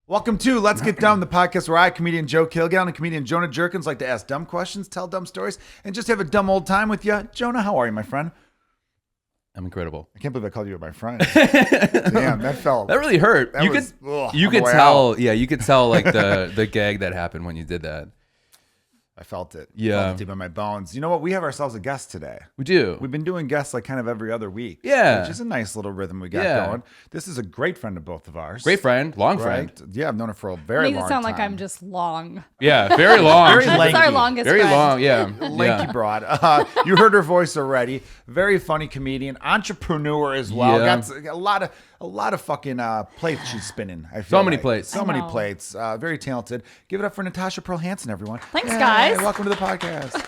Welcome to Let's Get Dumb, the podcast where I, comedian Joe Kilgallon, and comedian Jonah Jurkens like to ask dumb questions, tell dumb stories, and just have a dumb old time with you. Jonah, how are you, my friend? I'm incredible. I can't believe I called you my friend. Damn, that really hurt. You could tell. Out. Yeah, you could tell like the gag that happened when you did that. I felt it. Yeah. I felt it deep in my bones. You know what? We have ourselves a guest today. We do. We've been doing guests like kind of every other week. Yeah. Which is a nice little rhythm we got going. This is a great friend of both of ours. Great friend. Long friend. Yeah, I've known her for a very long time. Makes it sound like I'm just long. Yeah, very long. Very lanky. That's our longest Very friend. long, yeah. Lanky broad. You heard her voice already. Very funny comedian, entrepreneur as well. Yeah. Got a lot of fucking plates she's spinning. I feel So many like. plates. So many plates. Very talented. Give it up for Natasha Pearl Hansen, everyone. Thanks, Yay, guys. Welcome to the podcast.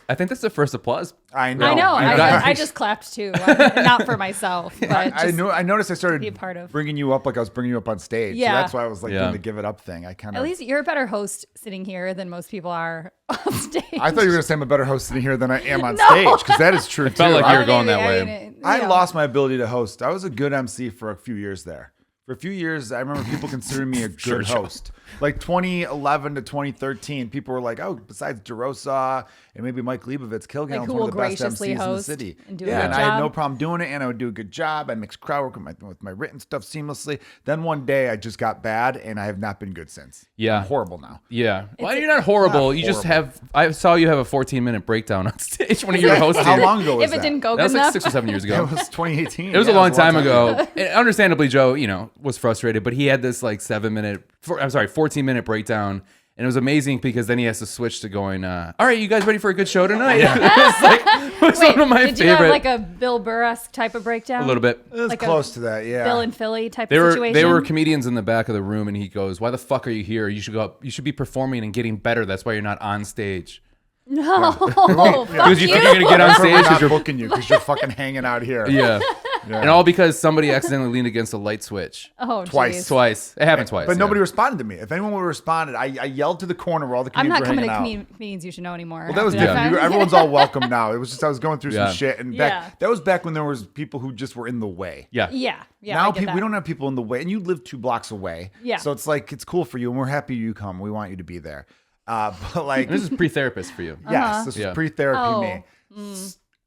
I think that's the first applause. I know. I just clapped too. Not for myself, but I noticed I started be a part of. bringing you up like I was bringing you up on stage. Yeah. So that's why I was like Yeah. doing the give it up thing. At least you're a better host sitting here than most people are on stage. I thought you were going to say I'm a better host sitting here than I am on stage, because that is true too. felt like you were going that I way. I lost my ability to host. I was a good MC for a few years there. For a few years, I remember people considering me a good host. Like 2011 to 2013, people were like, "Oh, besides DeRosa and maybe Mike Leibovitz, Kilgallon's who one will of the best graciously MCs in the host city." and do a Yeah, good and I had job. no problem doing it, and I would do a good job. I mixed crowd work with my written stuff seamlessly. Then one day, I just got bad, and I have not been good since. Yeah. I'm horrible now. Yeah. Well, you're not horrible. Not You just horrible. have. I saw you have a 14-minute breakdown on stage when you were hosting. How long ago was If that? it didn't go That good was like enough, 6 or 7 years It ago. was 2018. It was a Yeah, long time ago. And understandably, Joe, was frustrated, but he had this like 14-minute breakdown. And it was amazing because then he has to switch to going, all right, you guys ready for a good show tonight? it was wait, one of my did you favorite. have like a Bill Burr-esque type of breakdown? A little bit. It was like close to that, yeah. Bill and Philly type They of were situation. they were comedians in the back of the room, and he goes, "Why the fuck are you here? You should go up. You should be performing and getting better. That's why you're not on stage." No, Because fuck you think you're gonna get on That's why we're stage? not You're, booking you because you're fucking hanging out here. yeah. And all because somebody accidentally leaned against a light switch. Oh, Twice. geez. Twice. It happened twice. But yeah. nobody responded to me. If anyone would have responded, I yelled to the corner where all the I'm comedians not were coming hanging to out. comedians you should know anymore. Well, that was after different. fact. Everyone's all welcome now. It was just I was going through Yeah. some shit, and Yeah. that was back when there was people who just were in the way. Yeah. Yeah. Now I get we that. don't have people in the way, and you live 2 blocks away. Yeah. So it's like it's cool for you, and we're happy you come. We want you to be there. But like, This is pre-therapist for you. yes, this Yeah. was pre-therapy Oh. me.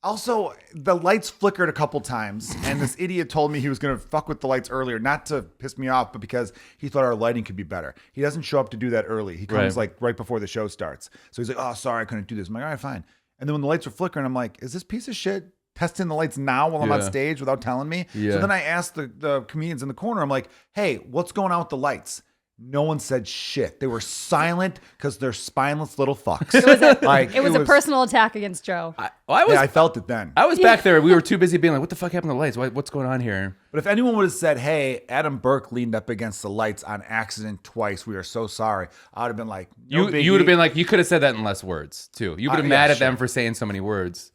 Also, the lights flickered a couple times, and this idiot told me he was going to fuck with the lights earlier, not to piss me off, but because he thought our lighting could be better. He doesn't show up to do that early. He comes Right. like right before the show starts. So he's like, "Oh, sorry, I couldn't do this." I'm like, "All right, fine." And then when the lights were flickering, I'm like, "Is this piece of shit testing the lights now while I'm on Yeah. stage without telling me?" Yeah. So then I asked the comedians in the corner, I'm like, "Hey, what's going on with the lights?" No one said shit. They were silent because they're spineless little fucks. It was a personal attack against Joe. I felt it then. I was back there. We were too busy being like, "What the fuck happened to the lights? What's going on here?" But if anyone would have said, "Hey, Adam Burke leaned up against the lights on accident twice. We are so sorry," I would have been like, no You would have biggie. been like, you could have said that in less words too. You would have yeah, mad at sure. them for saying so many words.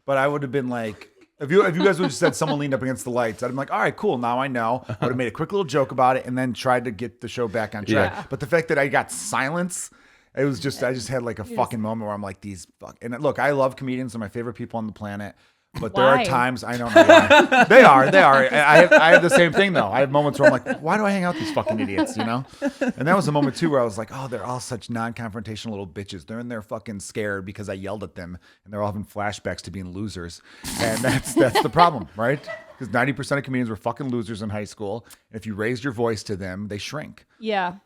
But I would have been like, if you guys would have just said someone leaned up against the lights, I'd have been like, "All right, cool. Now I know." I would have made a quick little joke about it and then tried to get the show back on track. Yeah. But the fact that I got silence, it was just I just had like a fucking moment where I'm like, these fuck. And look, I love comedians; they're my favorite people on the planet. But there are Why? times I know they are. They are. I have the same thing though. I have moments where I'm like, why do I hang out with these fucking idiots? You know? And that was a moment too where I was like, oh, they're all such non-confrontational little bitches. They're in there fucking scared because I yelled at them, and they're all having flashbacks to being losers. And that's the problem, right? Because 90% of comedians were fucking losers in high school. And if you raised your voice to them, they shrink. Yeah,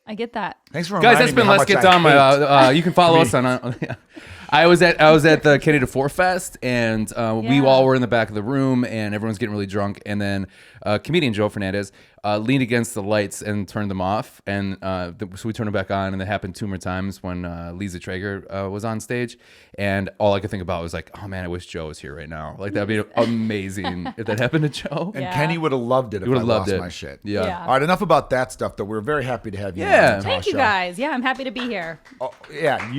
I get that. Thanks for Guys, reminding that's been me how Let's much Get I Dumb. hate You can follow us on. I was at the Canada 4 Fest, and we Yeah. all were in the back of the room, and everyone's getting really drunk. And then comedian Joe Fernandez leaned against the lights and turned them off, and so we turned them back on. And that happened 2 more times when Lisa Traeger was on stage, and all I could think about was like, oh man, I wish Joe was here right now. Like that'd be amazing if that happened to Joe. And Yeah. Kenny would have loved it if I would have lost loved it. my shit. Yeah. Yeah. All right, enough about that stuff. Though we're very happy to have you. Yeah. on, Thank you Natasha. guys. Yeah, I'm happy to be here. Oh, yeah,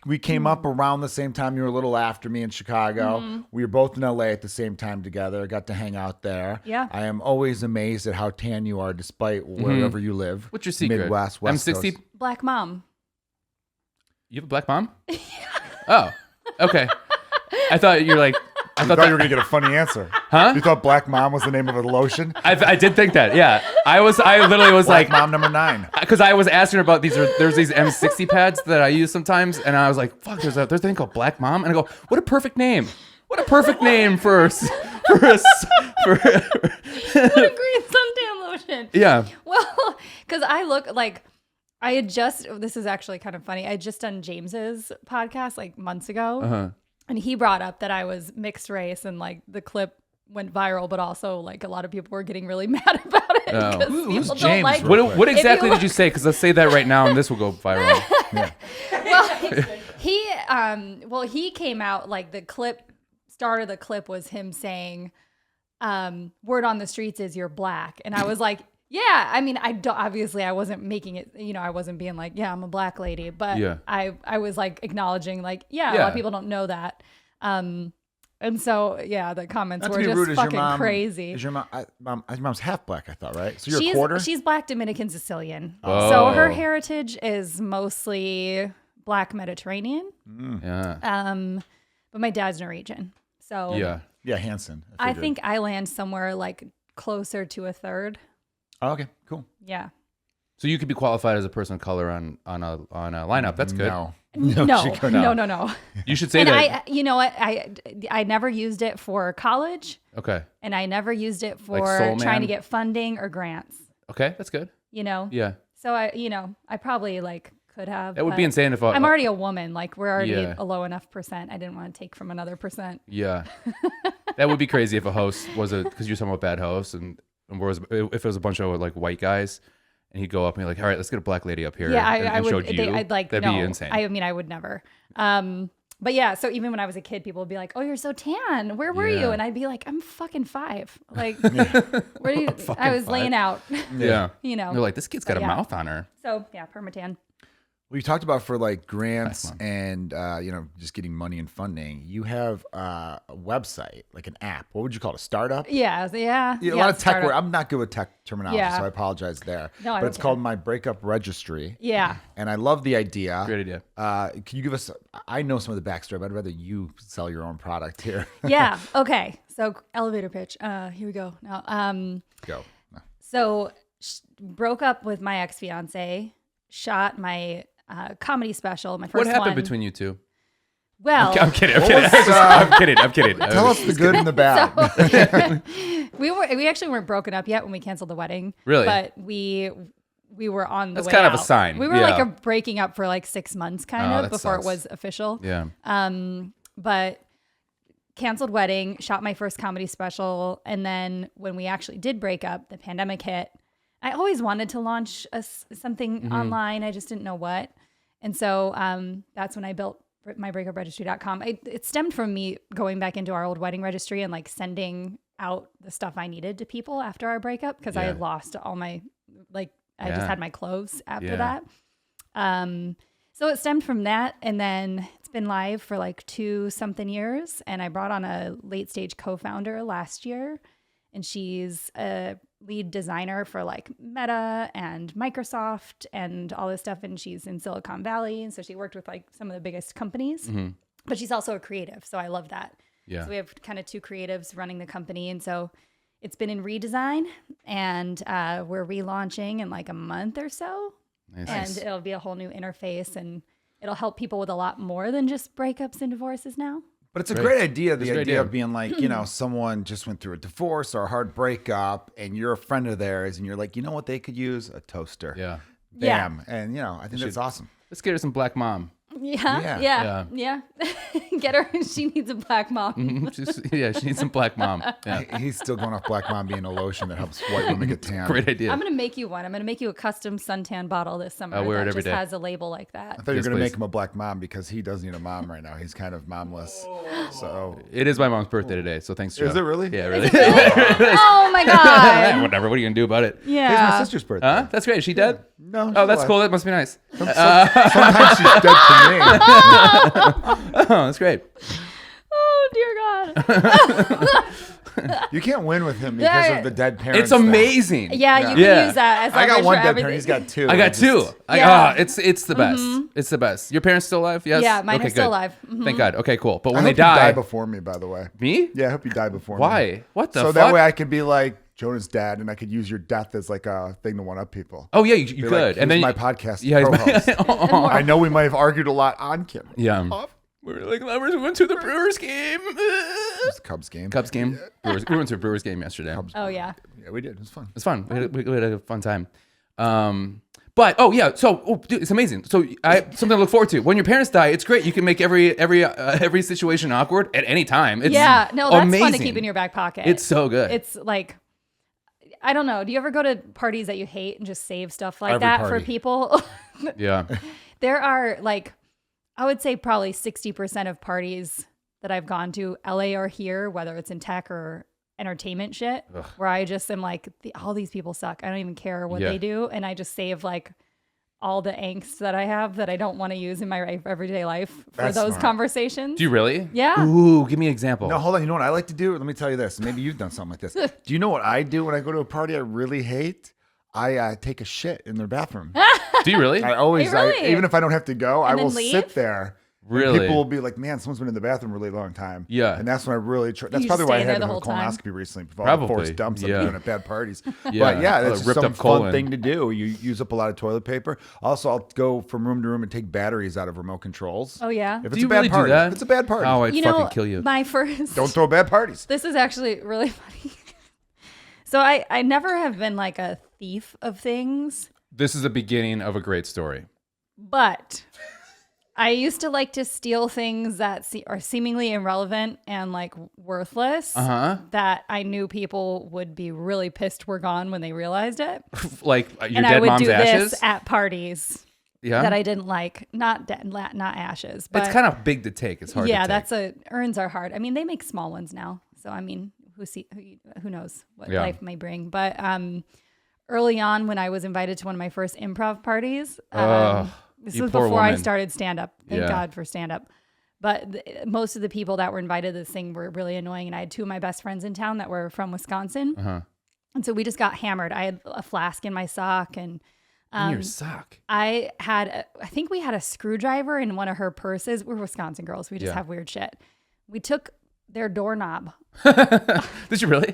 we came up around the same time. You were a little after me in Chicago. We were both in LA at the same time together. Got to hang out there. Yeah. I am always amazed at how tan you are, despite wherever you live. What's your secret? Midwest, I'm West 60. Coast. Black mom. You have a black mom? Oh, okay. I thought you're like I thought you were gonna get a funny answer. Huh? You thought Black Mom was the name of a lotion? I did think that. Yeah. I literally was Black like, Mom number 9. because I was asking her about there's these M60 pads that I use sometimes, and I was like, fuck, there's a thing called Black Mom, and I go, what a perfect name. What a perfect name for What a green suntan lotion. yeah. Well, because I look like I had just, this is actually kind of funny. I had just done James's podcast like months ago. Uh-huh. And he brought up that I was mixed race and like the clip went viral, but also like a lot of people were getting really mad about it. Oh. 'Cause Who's people don't James? like What exactly you did you say? Because let's say that right now, and this will go viral. Well, he came out like start of the clip was him saying, word on the streets is you're black. And I was like, yeah, I mean, obviously I wasn't making it, I wasn't being like, yeah, I'm a black lady, but Yeah. I was like acknowledging like, a lot of people don't know that. And so, yeah, the comments were just fucking crazy. Is your mom, your mom's half black, I thought, right? So you're a quarter? She's black Dominican Sicilian. Oh. So her heritage is mostly black Mediterranean. Yeah. But my dad's Norwegian. So Yeah, Hansen. I figured. think I land somewhere like closer to a third. Oh, okay, cool. Yeah. So you could be qualified as a person of color on a lineup. That's good. No. No. You should say And that. you know what? I never used it for college, Okay. and I never used it for Like Soul trying Man? to get funding or grants. Okay, that's good. Yeah. So I probably like could have. That would but be insane if I'm already a woman. Like we're already Yeah. a low enough percent. I didn't want to take from another percent. Yeah. That would be crazy if a host was because you're talking about bad hosts, and if it was a bunch of like white guys, and he'd go up and be like, all right, let's get a black lady up here. Yeah, and I would. showed you. I'd like That'd no. be insane. I mean, I would never. But yeah, so even when I was a kid, people would be like, "Oh, you're so tan. Where were you?" Yeah. And I'd be like, "I'm fucking 5. Like, where do you?" I was laying out. yeah. They're like, this kid's got a yeah. mouth on her. So yeah, permatan. Well, you talked about for like grants Black and just getting money and funding. You have a website, like an app. What would you call it? A startup? Yeah. Yeah, a lot of tech startup. word. I'm not good with tech terminology, Yeah. so I apologize there. No, I but don't it's care. called My Breakup Registry. Yeah. And I love the idea. Great idea. Can you give us? I know some of the backstory, but I'd rather you sell your own product here. Yeah. Okay. So elevator pitch. Here we go. Now, Go. so broke up with my ex-fiance. Shot my comedy special. My first What happened one. between you two? Well, I'm kidding. I'm kidding. Tell us the good and the bad. we actually weren't broken up yet when we canceled the wedding. Really? But we were on the That's way kind of a out. sign. We were Yeah. like breaking up for like 6 months kind Oh, of that before sucks. it was official. Yeah. But canceled wedding, shot my first comedy special, and then when we actually did break up, the pandemic hit. I always wanted to launch something Mm-hmm. online. I just didn't know what. And so that's when I built mybreakupregistry.com. It stemmed from me going back into our old wedding registry and like sending out the stuff I needed to people after our breakup because I Yeah. had lost all my, I Yeah. just had my clothes after Yeah. that. So it stemmed from that. And then it's been live for like 2-something years. And I brought on a late stage co-founder last year. And she's a lead designer for like Meta and Microsoft and all this stuff. And she's in Silicon Valley. And so she worked with like some of the biggest companies, but she's also a creative. So I love that. Yeah. So we have kind of 2 creatives running the company. And so it's been in redesign and we're relaunching in like a month or so. Nice. And it'll be a whole new interface and it'll help people with a lot more than just breakups and divorces now. But it's a great idea. The It's a great idea idea. of being like, someone just went through a divorce or a hard breakup and you're a friend of theirs and you're like, you know what they could use? A toaster. Yeah. Bam. And, I think that's awesome. Let's get her some black mom. Yeah. Get her. She needs a black mom. She needs some black mom. Yeah. He's still going off Black Mom being a lotion that helps white women get tan. Great idea. I'm going to make you one. I'm going to make you a custom suntan bottle this summer. I'll wear that it every just day. has a label like that. I thought you were Yes, going to please. make him a black mom because he does need a mom right now. He's kind of momless. So It is my mom's birthday today, so thanks, Joe. Is it really? Yeah, really. Oh my God. Whatever. What are you gonna do about it? it's my Yeah. sister's birthday. Huh? That's great. Is she dead? No. Oh, that's cool. That must be nice. Sometimes she's dead to me. Oh, that's great. Oh dear God. You can't win with him because of the dead parents. It's amazing. Yeah, you can use that as I got leverage one for dead everything. parent. He's got two. I got two. Yeah. It's the best. It's the best. Your parents still alive? Yes. Yeah, mine okay, are still good. alive. Mhm. Thank God. Okay, cool. But I when hope they you die die, before me, by the way. me? Yeah, I hope you die before me. Why? What the So fuck? that way I could be like Jonah's dad, and I could use your death as like a thing to one up people. Oh yeah, you Be could. like, and then "Here's my podcast. Yeah, co-host." oh, I know we might have argued a lot on camera. yeah. Off. We were like lovers. We went to the Brewers game. It was a Cubs game. Cubs game. Brewers, we went to a Brewers game yesterday. Oh yeah. Yeah, we did. It was fun. It's fun. We had a fun time. But oh yeah, so dude, it's amazing. So I something to look forward to. When your parents die, it's great. You can make every situation awkward at any time. It's Yeah, no, that's amazing. fun to keep in your back pocket. It's so good. It's like, I don't know. Do you ever go to parties that you hate and just save stuff like Every that party. for people? yeah. There are like, I would say probably 60% of parties that I've gone to, LA or here, whether it's in tech or entertainment shit, where I just am like, all these people suck. I don't even care what Yeah. they do. And I just save like all the angst that I have that I don't want to use in my everyday life for That's those smart. conversations. Do you really? Yeah. Ooh, give me an example. No, hold on. You know what I like to do? Let me tell you this. Maybe you've done something like this. Do you know what I do when I go to a party I really hate? I take a shit in their bathroom. Do you really? I always, Really? even if I don't have to go, I And then will leave? sit there. and Really? people will be like, man, someone's been in the bathroom a really long time. Yeah. And that's when I really try. That's You probably just why I stay there haven't the had a whole time? colonoscopy recently. With all the forced Probably, dumps yeah. I'm doing at bad parties. Yeah. But yeah, Oh, that's the just ripped some up fun colon. thing to do. You use up a lot of toilet paper. Also, I'll go from room to room and take batteries out of remote controls. Oh, yeah. If Do it's you a bad really do party. that? If it's a bad party. Oh, I'd You fucking know, kill you. my first. Don't throw bad parties. This is actually really funny. So I never have been like a thief of things, This is the beginning of a great story. but I used to like to steal things that are seemingly irrelevant and like worthless that I knew people would be really pissed were gone when they realized it. Like your And I dead would mom's do ashes. this at parties Yeah. that I didn't like. Not ashes, but It's kind of big to take. It's hard. yeah, to take. urns are hard. I mean, they make small ones now. So I mean, who knows what Yeah. life may bring. But early on, when I was invited to one of my first improv parties, this you was poor before I woman. started stand up. Thank Yeah. God for stand up. But most of the people that were invited to this thing were really annoying, and I had two of my best friends in town that were from Wisconsin, and so we just got hammered. I had a flask in my sock, and In your sock. I think we had a screwdriver in one of her purses. We're Wisconsin girls. We just Yeah. have weird shit. We took their doorknob. Did you really?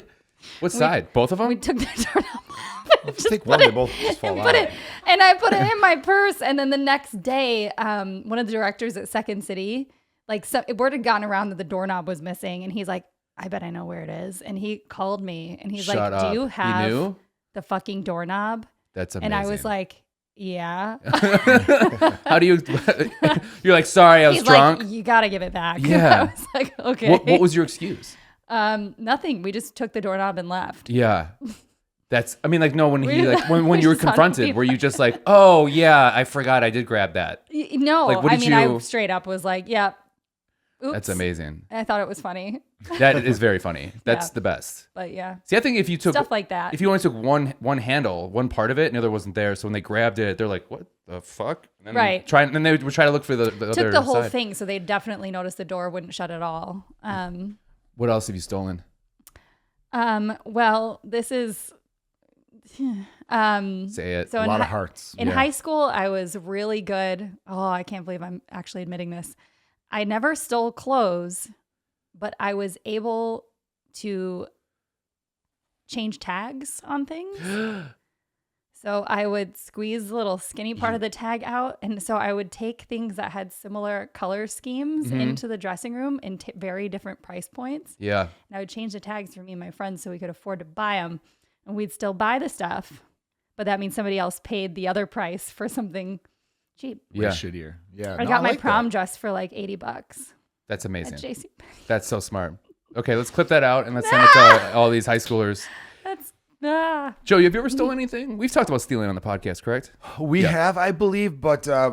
What side? Both of them? We took their doorknob. Just take one, they both just fall out. And I put it in my purse. And then the next day, one of the directors at Second City, word had gone around that the doorknob was missing. And he's like, I bet I know where it is. And he called me and he's Shut like, up. do you He have knew? the fucking doorknob? That's amazing. And I was like, yeah. How do you? You're like, sorry, I was He's drunk. like, you got to give it back. Yeah. I was like, okay. What was your excuse? Nothing. We just took the doorknob and left. Yeah. That's. I mean, like, no. When We he did like not- when we you were just thought confronted, we were you just like, oh yeah, I forgot I did grab that. No, Like, what I did mean, you- I straight up was like, yeah. Oops. That's amazing. I thought it was funny, That is very funny. That's Yeah. the best. but yeah, See, I think if you took stuff like that. if you only took one handle, one part of it, and the other wasn't there, so when they grabbed it, they're like, "What the fuck?" And then Right. then they would try to look for the other Took the whole side. thing, so they definitely noticed the door wouldn't shut at all. What else have you stolen? Well, this is. Say it. So A in lot of hi- hearts. In Yeah. high school, I was really good. Oh, I can't believe I'm actually admitting this. I never stole clothes, but I was able to change tags on things. So I would squeeze the little skinny part of the tag out. And so I would take things that had similar color schemes into the dressing room in very different price points. Yeah. And I would change the tags for me and my friends so we could afford to buy them. And we'd still buy the stuff, but that means somebody else paid the other price for something cheap. Way Yeah. shittier. Yeah. I no, got my like prom that. dress for like $80 That's at amazing. JC. That's so smart. Okay, let's clip that out and let's send it to all these high schoolers. That's Joe, have you ever stolen anything? We've talked about stealing on the podcast, correct? We have, I believe, but I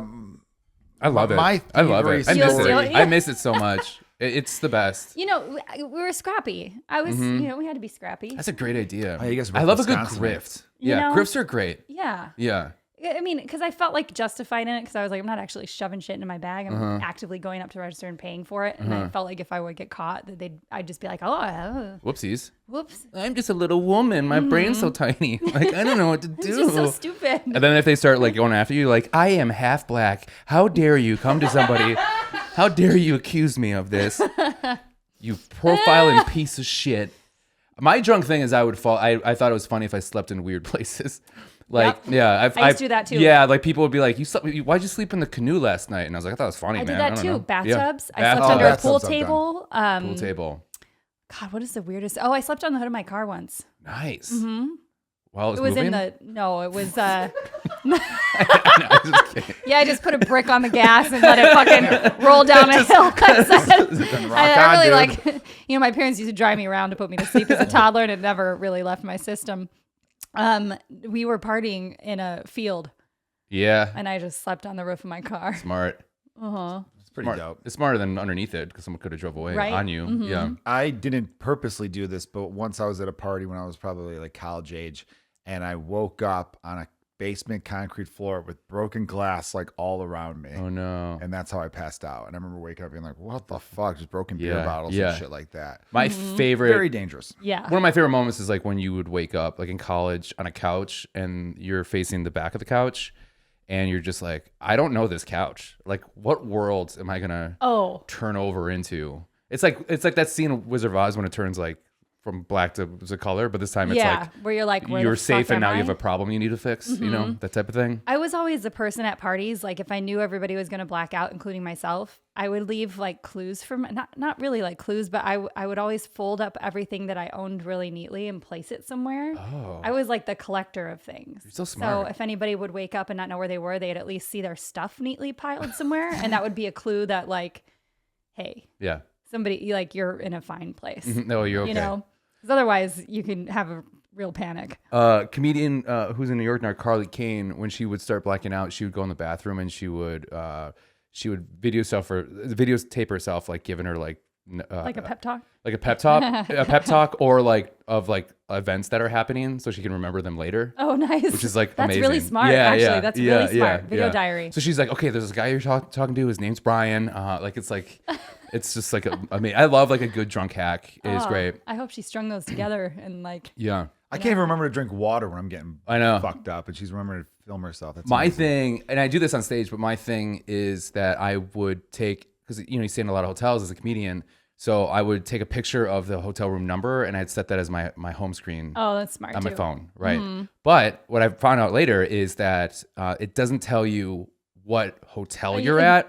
love it. My I love it. I theory miss story- it. I miss it so much. It's the best. you know, we were scrappy. I was, you know, we had to be scrappy. That's a great idea. Oh, you guys are I love a good Wisconsinites. grift. You Yeah, know? grifts are great. Yeah. Yeah. I mean, because I felt like justified in it because I was like, I'm not actually shoving shit into my bag. I'm actively going up to register and paying for it. And I felt like if I would get caught, that I'd just be like, Whoopsies. whoops. I'm just a little woman. My brain's so tiny. Like, I don't know what to do. It's just so stupid. And then if they start like going after you, like, I am half black. How dare you come to somebody? How dare you accuse me of this? You profiling piece of shit. My drunk thing is I would fall. I thought it was funny if I slept in weird places. Like, yeah. I used to do that too. Yeah, like people would be like, why'd you sleep in the canoe last night? And I was like, I thought it was funny, I man. did that don't too. know. Bathtubs. Yeah. I slept under a pool bathtubs I've done. table. Pool table. God, what is the weirdest? Oh, I slept on the hood of my car once. Nice. While It was moving? it was, No, I was just kidding. yeah, I just put a brick on the gas and let it fucking roll down a hill. I really like, my parents used to drive me around to put me to sleep as a toddler and it never really left my system. We were partying in a field Yeah. and I just slept on the roof of my car. Smart. It's pretty dope. It's smarter than underneath it because someone could have drove away Right? on you. Yeah. I didn't purposely do this, but once I was at a party when I was probably like college age, and I woke up on a basement concrete floor with broken glass like all around me. Oh no. And that's how I passed out. And I remember waking up being like, what the fuck? Just broken beer Yeah, bottles yeah. and shit like that. My favorite. Very dangerous. Yeah. One of my favorite moments is like when you would wake up, like in college, on a couch, and you're facing the back of the couch, and you're just like, I don't know this couch. Like, what world am I gonna turn over into? It's like that scene of Wizard of Oz when it turns like from black to color, but this time it's like where you're like, where you're the safe fuck and now am you have I? a problem you need to fix. You know, that type of thing. I was always the person at parties, like if I knew everybody was going to black out, including myself, I would leave like clues from, not really like clues, but I would always fold up everything that I owned really neatly and place it somewhere. Oh. I was like the collector of things. You're so smart. So if anybody would wake up and not know where they were, they'd at least see their stuff neatly piled somewhere. And that would be a clue that like, hey, Yeah. somebody, like you're in a fine place. No, you're okay. You know, because otherwise you can have a real panic. Comedian who's in New York now, Carly Kane, when she would start blacking out, she would go in the bathroom and she would videotape herself, like giving her like Like a pep talk. like a pep talk, or like of like events that are happening, so she can remember them later. Oh, nice. Which is like that's amazing. really smart. Actually, that's really smart. Video diary. So she's like, okay, there's this guy you're talking to. His name's Brian. Like it's just like I mean, I love like a good drunk hack. It is great. I hope she strung those together and like. Yeah. I can't even remember to drink water when I'm getting I know. fucked up, and she's remembering to film herself. That's My amazing. thing, and I do this on stage, but my thing is that I would take, because you stay in a lot of hotels as a comedian, so I would take a picture of the hotel room number and I'd set that as my home screen. Oh, that's smart on too. my phone, right? But what I found out later is that it doesn't tell you what hotel you're at.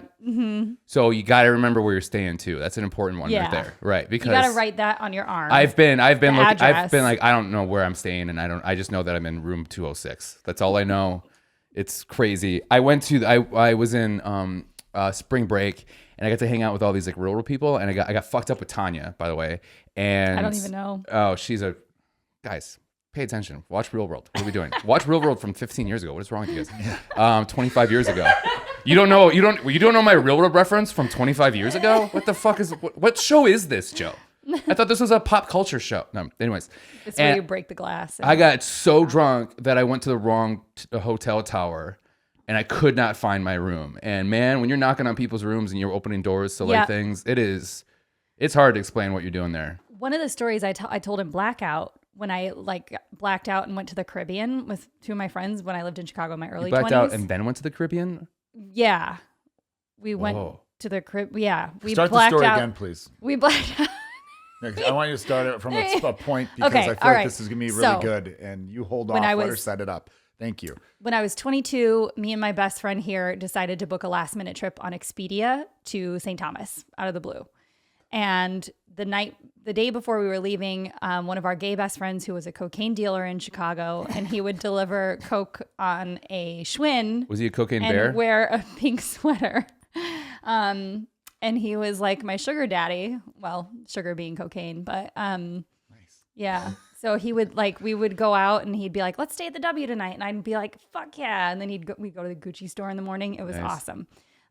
So you got to remember where you're staying too. That's an important one right there, right? Because You got to write that on your arm. I've been looking, I've address. been like, I don't know where I'm staying, and I just know that I'm in room 206. That's all I know. It's crazy. I was in spring break, and I got to hang out with all these like real people, and I got fucked up with Tanya, by the way. And I don't even know. Oh, guys, pay attention. Watch Real World. What are we doing? Watch Real World from 15 years ago. What is wrong with you guys? 25 years ago. You don't know my Real World reference from 25 years ago? What the fuck what show is this, Joe? I thought this was a pop culture show. No, anyways. It's where you break the glass. I got so drunk that I went to the wrong hotel tower, and I could not find my room. And man, when you're knocking on people's rooms and you're opening doors to like things, it's hard to explain what you're doing there. One of the stories I told in Blackout, when I like blacked out and went to the Caribbean with two of my friends when I lived in Chicago in my early 20s. Blacked out and then went to the Caribbean? Yeah. We went to the Caribbean. Yeah. We Start the blacked story out. again, please. We blacked out. I want you to start it from a point because Okay, I feel all like right. this is going to be really So, good. And you hold off, when I let her was- set it up. Thank you. When I was 22, me and my best friend here decided to book a last minute trip on Expedia to St. Thomas out of the blue. And the day before we were leaving, one of our gay best friends who was a cocaine dealer in Chicago, and he would deliver coke on a Schwinn. Was he a cocaine and bear? wear a pink sweater. And he was like my sugar daddy. Well, sugar being cocaine, but Nice. yeah. So we would go out and he'd be like, let's stay at the W tonight. And I'd be like, fuck yeah. And then we'd go to the Gucci store in the morning. It was awesome.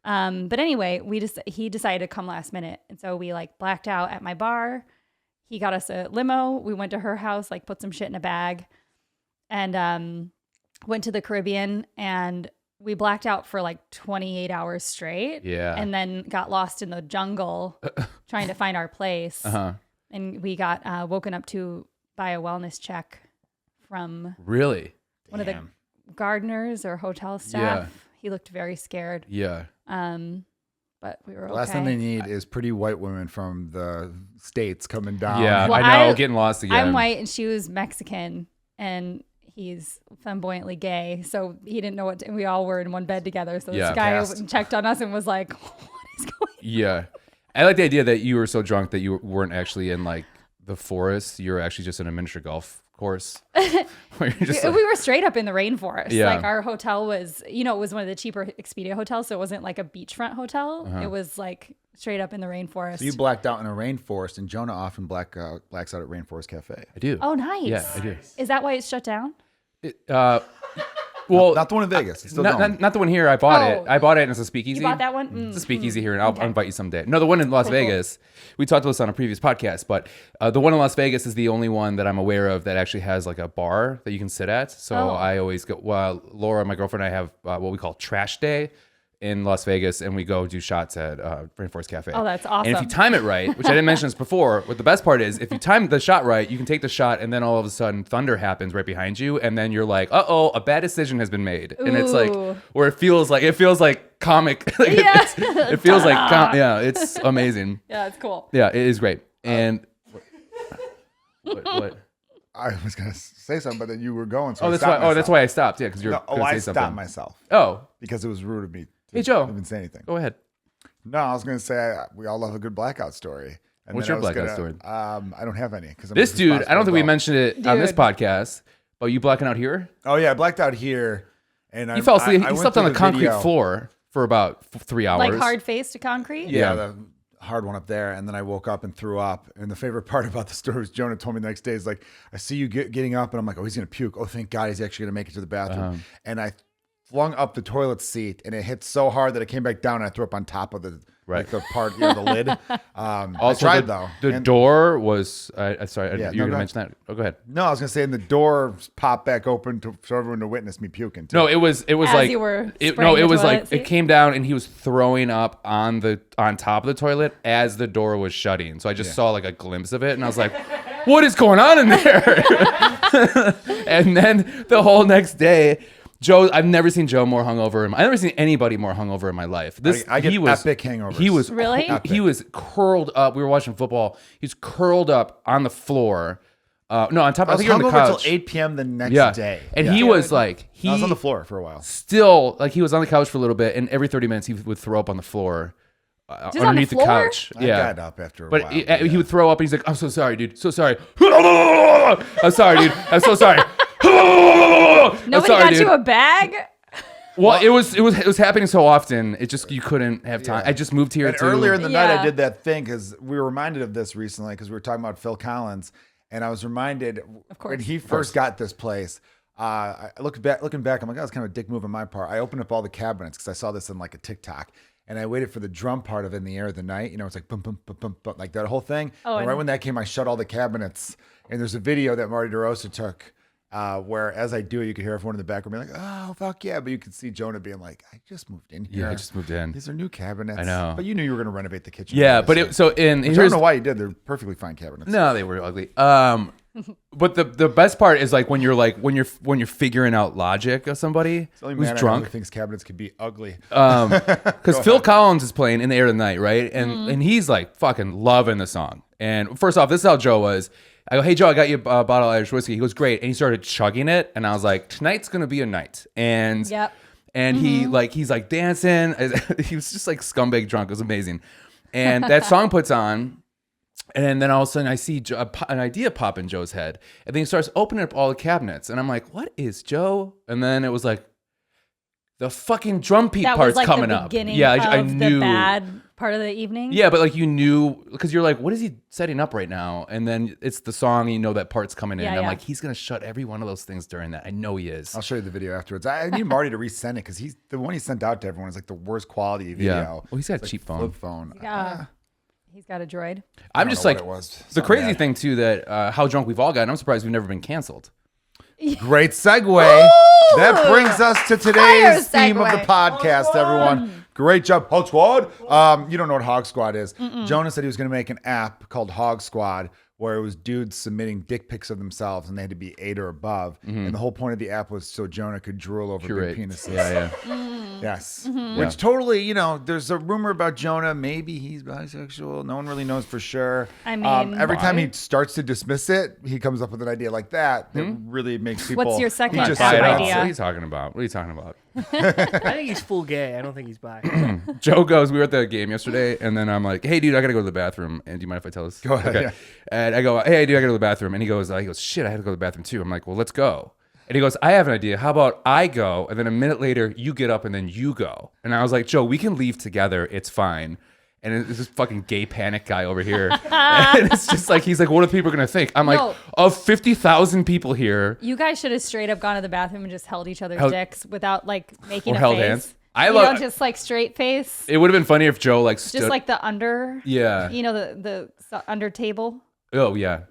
But anyway, he decided to come last minute. And so we like blacked out at my bar. He got us a limo. We went to her house, like put some shit in a bag. And went to the Caribbean, and we blacked out for like 28 hours straight. Yeah. And then got lost in the jungle trying to find our place. And we got woken up by a wellness check from Really? one of the gardeners or hotel staff. He looked very scared. Yeah. But we were okay. The last thing they need is pretty white women from the States coming down. Yeah, Well, I know, getting lost again. I'm white and she was Mexican, and he's flamboyantly gay, so he didn't know what we all were in one bed together. So this guy checked on us and was like, what is going on? Yeah. I like the idea that you were so drunk that you weren't actually in like the forest. You were actually just in a miniature golf course. Where you're just We were straight up in the rainforest. Yeah. Like our hotel was, it was one of the cheaper Expedia hotels, so it wasn't like a beachfront hotel. It was like straight up in the rainforest. So you blacked out in a rainforest, and Jonah often blacks out at Rainforest Cafe. I do. Oh, nice. Yeah, I do. Is that why it's shut down? Well, Not the one in Vegas. It's still going. not the one here. I bought Oh. it. I bought it, and it's a speakeasy. You bought that one? It's a speakeasy here, and I'll invite you someday. No, the one in Las Cool. Vegas. We talked about this on a previous podcast, but the one in Las Vegas is the only one that I'm aware of that actually has like a bar that you can sit at. So I always go. Well, Laura, my girlfriend, and I have what we call Trash Day in Las Vegas, and we go do shots at Rainforest Cafe. Oh, that's awesome. And if you time it right, which I didn't mention this before, what the best part is, if you time the shot right, you can take the shot, and then all of a sudden thunder happens right behind you, and then you're like, uh-oh, a bad decision has been made. And it's like, or it feels like comic. Like Yeah. it feels like, it's amazing. Yeah, it's cool. Yeah, it is great. And what? I was gonna say something, but then you were going. So Oh, that's why. Oh, that's why I stopped. Yeah, because you're. No, gonna I say stopped something. myself Oh, because it was rude of me. Hey, Joe. Even say anything. go ahead. No, I was gonna say we all love a good blackout story. And What's then your I was blackout story? I don't have any because This dude, I don't think we mentioned it on this Dude. podcast, but you blacking out here? Oh yeah, I blacked out here, and You fell asleep. I You went slept on through the concrete video. floor for about 3 hours. Like hard face to concrete? Yeah, the hard one up there, and then I woke up and threw up. And the favorite part about the story was Jonah told me the next day is like, I see you getting up, and I'm like, oh, he's gonna puke. Oh, thank God, he's actually gonna make it to the bathroom. And I flung up the toilet seat, and it hit so hard that it came back down, and I threw up on top of the like the part, the lid. Also, I tried though. The And- door was. Sorry, Yeah, you were no, gonna mention that. Oh, go ahead. No, I was gonna say, and the door popped back open for everyone to witness me puking. Too. No, it was As like you were it spraying the was like toilet seat? it came down and he was throwing up on top of the toilet as the door was shutting. So I just saw like a glimpse of it, and I was like, "What is going on in there?" And then the whole next day, I've never seen Joe more hungover. I've never seen anybody more hungover in my life. I get epic hangovers. He was Really? He was curled up. We were watching football. He's curled up on the floor. No, on top. I I was think you're on the hungover couch. till 8 p.m. the next Yeah, day. and Yeah. he was like I was on the floor for a while. still like he was on the couch for a little bit, and every 30 minutes he would throw up on the floor Just on the underneath the floor? couch. I Yeah. got up after a But while. he would throw up, and he's like, "I'm so sorry, dude. So sorry. I'm sorry, dude. I'm so sorry. I'm Nobody sorry, got dude." you a bag? Well, it was happening so often. It just you couldn't have time. I just moved here And too. earlier in the night, Yeah. I did that thing because we were reminded of this recently because we were talking about Phil Collins, and I was reminded course. when he first got this place. Looking back, I'm like, that was kind of a dick move on my part. I opened up all the cabinets because I saw this in like a TikTok, and I waited for the drum part of "In the Air of the Night." You know, it's like boom, boom, boom, boom, boom, like that whole thing. Oh, and right and- when that came, I shut all the cabinets. And there's a video that Marty DeRosa took. Where as I do it, you could hear everyone in the background being like, "Oh fuck yeah!" But you could see Jonah being like, "I just moved in here. Yeah, I just moved in. These are new cabinets. I know. but you knew you were going to renovate the kitchen. Yeah, but obviously. I don't I don't know why you did. They're perfectly fine cabinets. No, they were ugly. But the best part is like when you're figuring out logic of somebody The only who's man I know drunk. who thinks cabinets could be ugly. Because Phil Collins is playing In the Air of the Night, right? And he's like fucking loving the song. And first off, this is how Joe was. I go, "Hey Joe, I got you a bottle of Irish whiskey." He goes, "Great," and he started chugging it, and I was like, "Tonight's gonna be a night." And Yep. and he's like dancing. He was just like scumbag drunk. It was amazing. And that song puts on. And then all of a sudden I see an idea pop in Joe's head. And then he starts opening up all the cabinets. And I'm like, "What is Joe?" And then it was like, the fucking drum beat That part's was like coming the up. beginning Yeah, of I knew. the bad part of the evening. Yeah, but like you knew, because you're like, what is he setting up right now? And then it's the song, and you know that part's coming in. Yeah, And I'm yeah. like, he's going to shut every one of those things during that. I know he is. I'll show you the video afterwards. I need Marty to resend it because he's the one he sent out to everyone is like the worst quality video. Yeah. Well, he's got a It's like cheap phone. flip phone. Yeah. He's got a droid. I'm don't just know like, what it was. the Something crazy bad. thing too, that how drunk we've all gotten. I'm surprised we've never been canceled. Great segue. That brings us to today's theme of the podcast, everyone. Great job, Hog Squad. You don't know what Hog Squad is. Jonah said he was going to make an app called Hog Squad where it was dudes submitting dick pics of themselves and they had to be 8 or above. And the whole point of the app was so Jonah could drool over big penises. Yeah. Yes. Which totally, there's a rumor about Jonah. Maybe he's bisexual. No one really knows for sure. I mean, every time he starts to dismiss it, he comes up with an idea like that really makes people. What's your second just app said, idea? What are you talking about? What are you talking about? I think he's full gay. I don't think he's bi. Joe goes, we were at the game yesterday, and then I'm like, hey, dude, I got to go to the bathroom. And do you mind if I tell this? Go ahead. Okay. Yeah. And I go, hey, dude, I got to go to the bathroom. And he goes, shit, I had to go to the bathroom too. I'm like, well, let's go. And he goes, I have an idea. How about I go, and then a minute later, you get up, and then you go. And I was like, Joe, we can leave together. It's fine. And it's this fucking gay panic guy over here. And it's just like, he's like, what are people going to think? I'm like, of 50,000 people here. You guys should have straight up gone to the bathroom and just held each other's dicks without like making Or a held face. hands. Just like straight face. It would have been funny if Joe like stood. Just like the under. Yeah. The under table. Oh, yeah.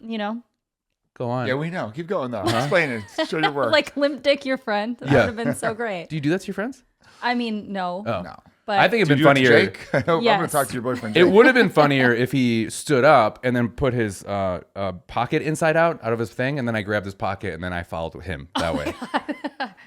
Go on. Yeah, we know. Keep going, though. Explain it. Show your work. Like limp dick your friend. That would have been so great. Do you do that to your friends? I mean, no. Oh. No. But I think it'd Do been you do it to funnier. Jake? I know, I'm going Yes. to talk to your boyfriend, Jake. It would have been funnier if he stood up and then put his pocket inside out of his thing, and then I grabbed his pocket and then I followed him that way.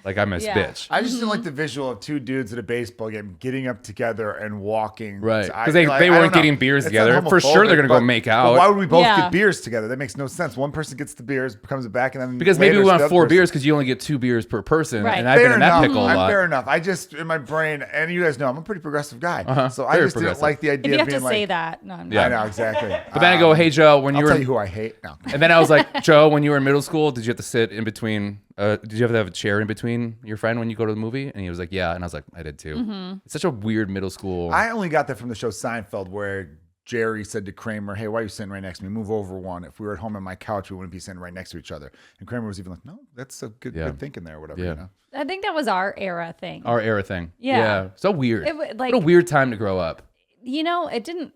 Like I'm his bitch. I just didn't like the visual of two dudes at a baseball game getting up together and walking. Right. So 'Cause they I weren't don't know. getting beers It's together. not For sure they're homophobic, gonna go but- make but out. why would we both Yeah. get beers together? That makes no sense. One person gets the beers, comes back, and then Because later maybe we it's want the other 4 person. beers because you only get 2 beers per person. Right. And I've been in that enough. pickle a lot. Fair enough. I just, in my brain, and you guys know, I'm a pretty progressive guy. So I Very just didn't progressive. like the If idea you of have being to like, say that, no. I know, exactly. But then I go, hey, Joe, when I'll you tell were... you who I hate. No. And then I was like, Joe, when you were in middle school, did you have to sit in between... did you have to have a chair in between your friend when you go to the movie? And he was like, yeah. And I was like, I did too. It's such a weird middle school... I only got that from the show Seinfeld, where Jerry said to Kramer, hey, why are you sitting right next to me? Move over one. If we were at home on my couch, we wouldn't be sitting right next to each other. And Kramer was even like, no, that's a good thinking there, or whatever. Yeah. You know? I think that was our era thing. Our era thing. Yeah. So weird. Like, what a weird time to grow up. it didn't.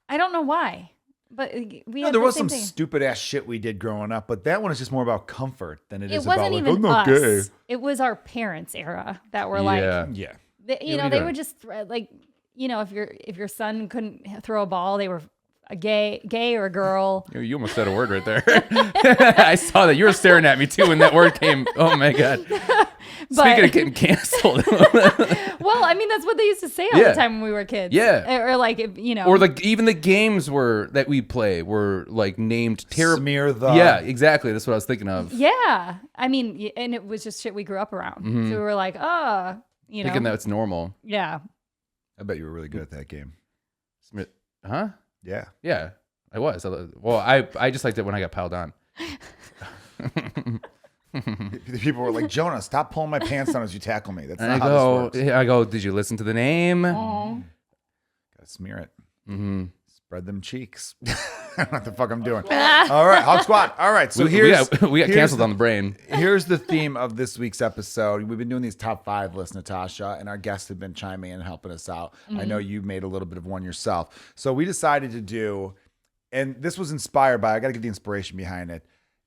I don't know why, but we had There the was same some thing. stupid ass shit we did growing up, but that one is just more about comfort than it It is about wasn't like, even I'm not us. gay. It was our parents' era that were Yeah. like, Yeah. they, what are you they doing? would just if your son couldn't throw a ball, they were a gay or a girl. You almost said a word right there. I saw that. You were staring at me too when that word came. Oh my God. Speaking of getting canceled. Well, I mean, that's what they used to say all Yeah. the time when we were kids. Yeah. Or like, Or like even the games that we play were like named terrible. Smear the. Yeah, exactly. That's what I was thinking of. Yeah. I mean, and it was just shit we grew up around. So we were like, Thinking that it's normal. Yeah. I bet you were really good at that game. Huh? Yeah. Yeah, I was. Well, I just liked it when I got piled on. The people were like, Jonah, stop pulling my pants down as you tackle me. That's And not how this works. I go, did you listen to the name? Gotta smear it. Mm-hmm. Spread them cheeks. I don't know what the fuck I'm doing. All right, Hog Squad. All right, so we got here's canceled on the brain. Here's the theme of this week's episode. We've been doing these top 5 lists, Natasha, and our guests have been chiming in and helping us out. I know you made a little bit of one yourself. So we decided to do, and this was inspired by, I got to get the inspiration behind it.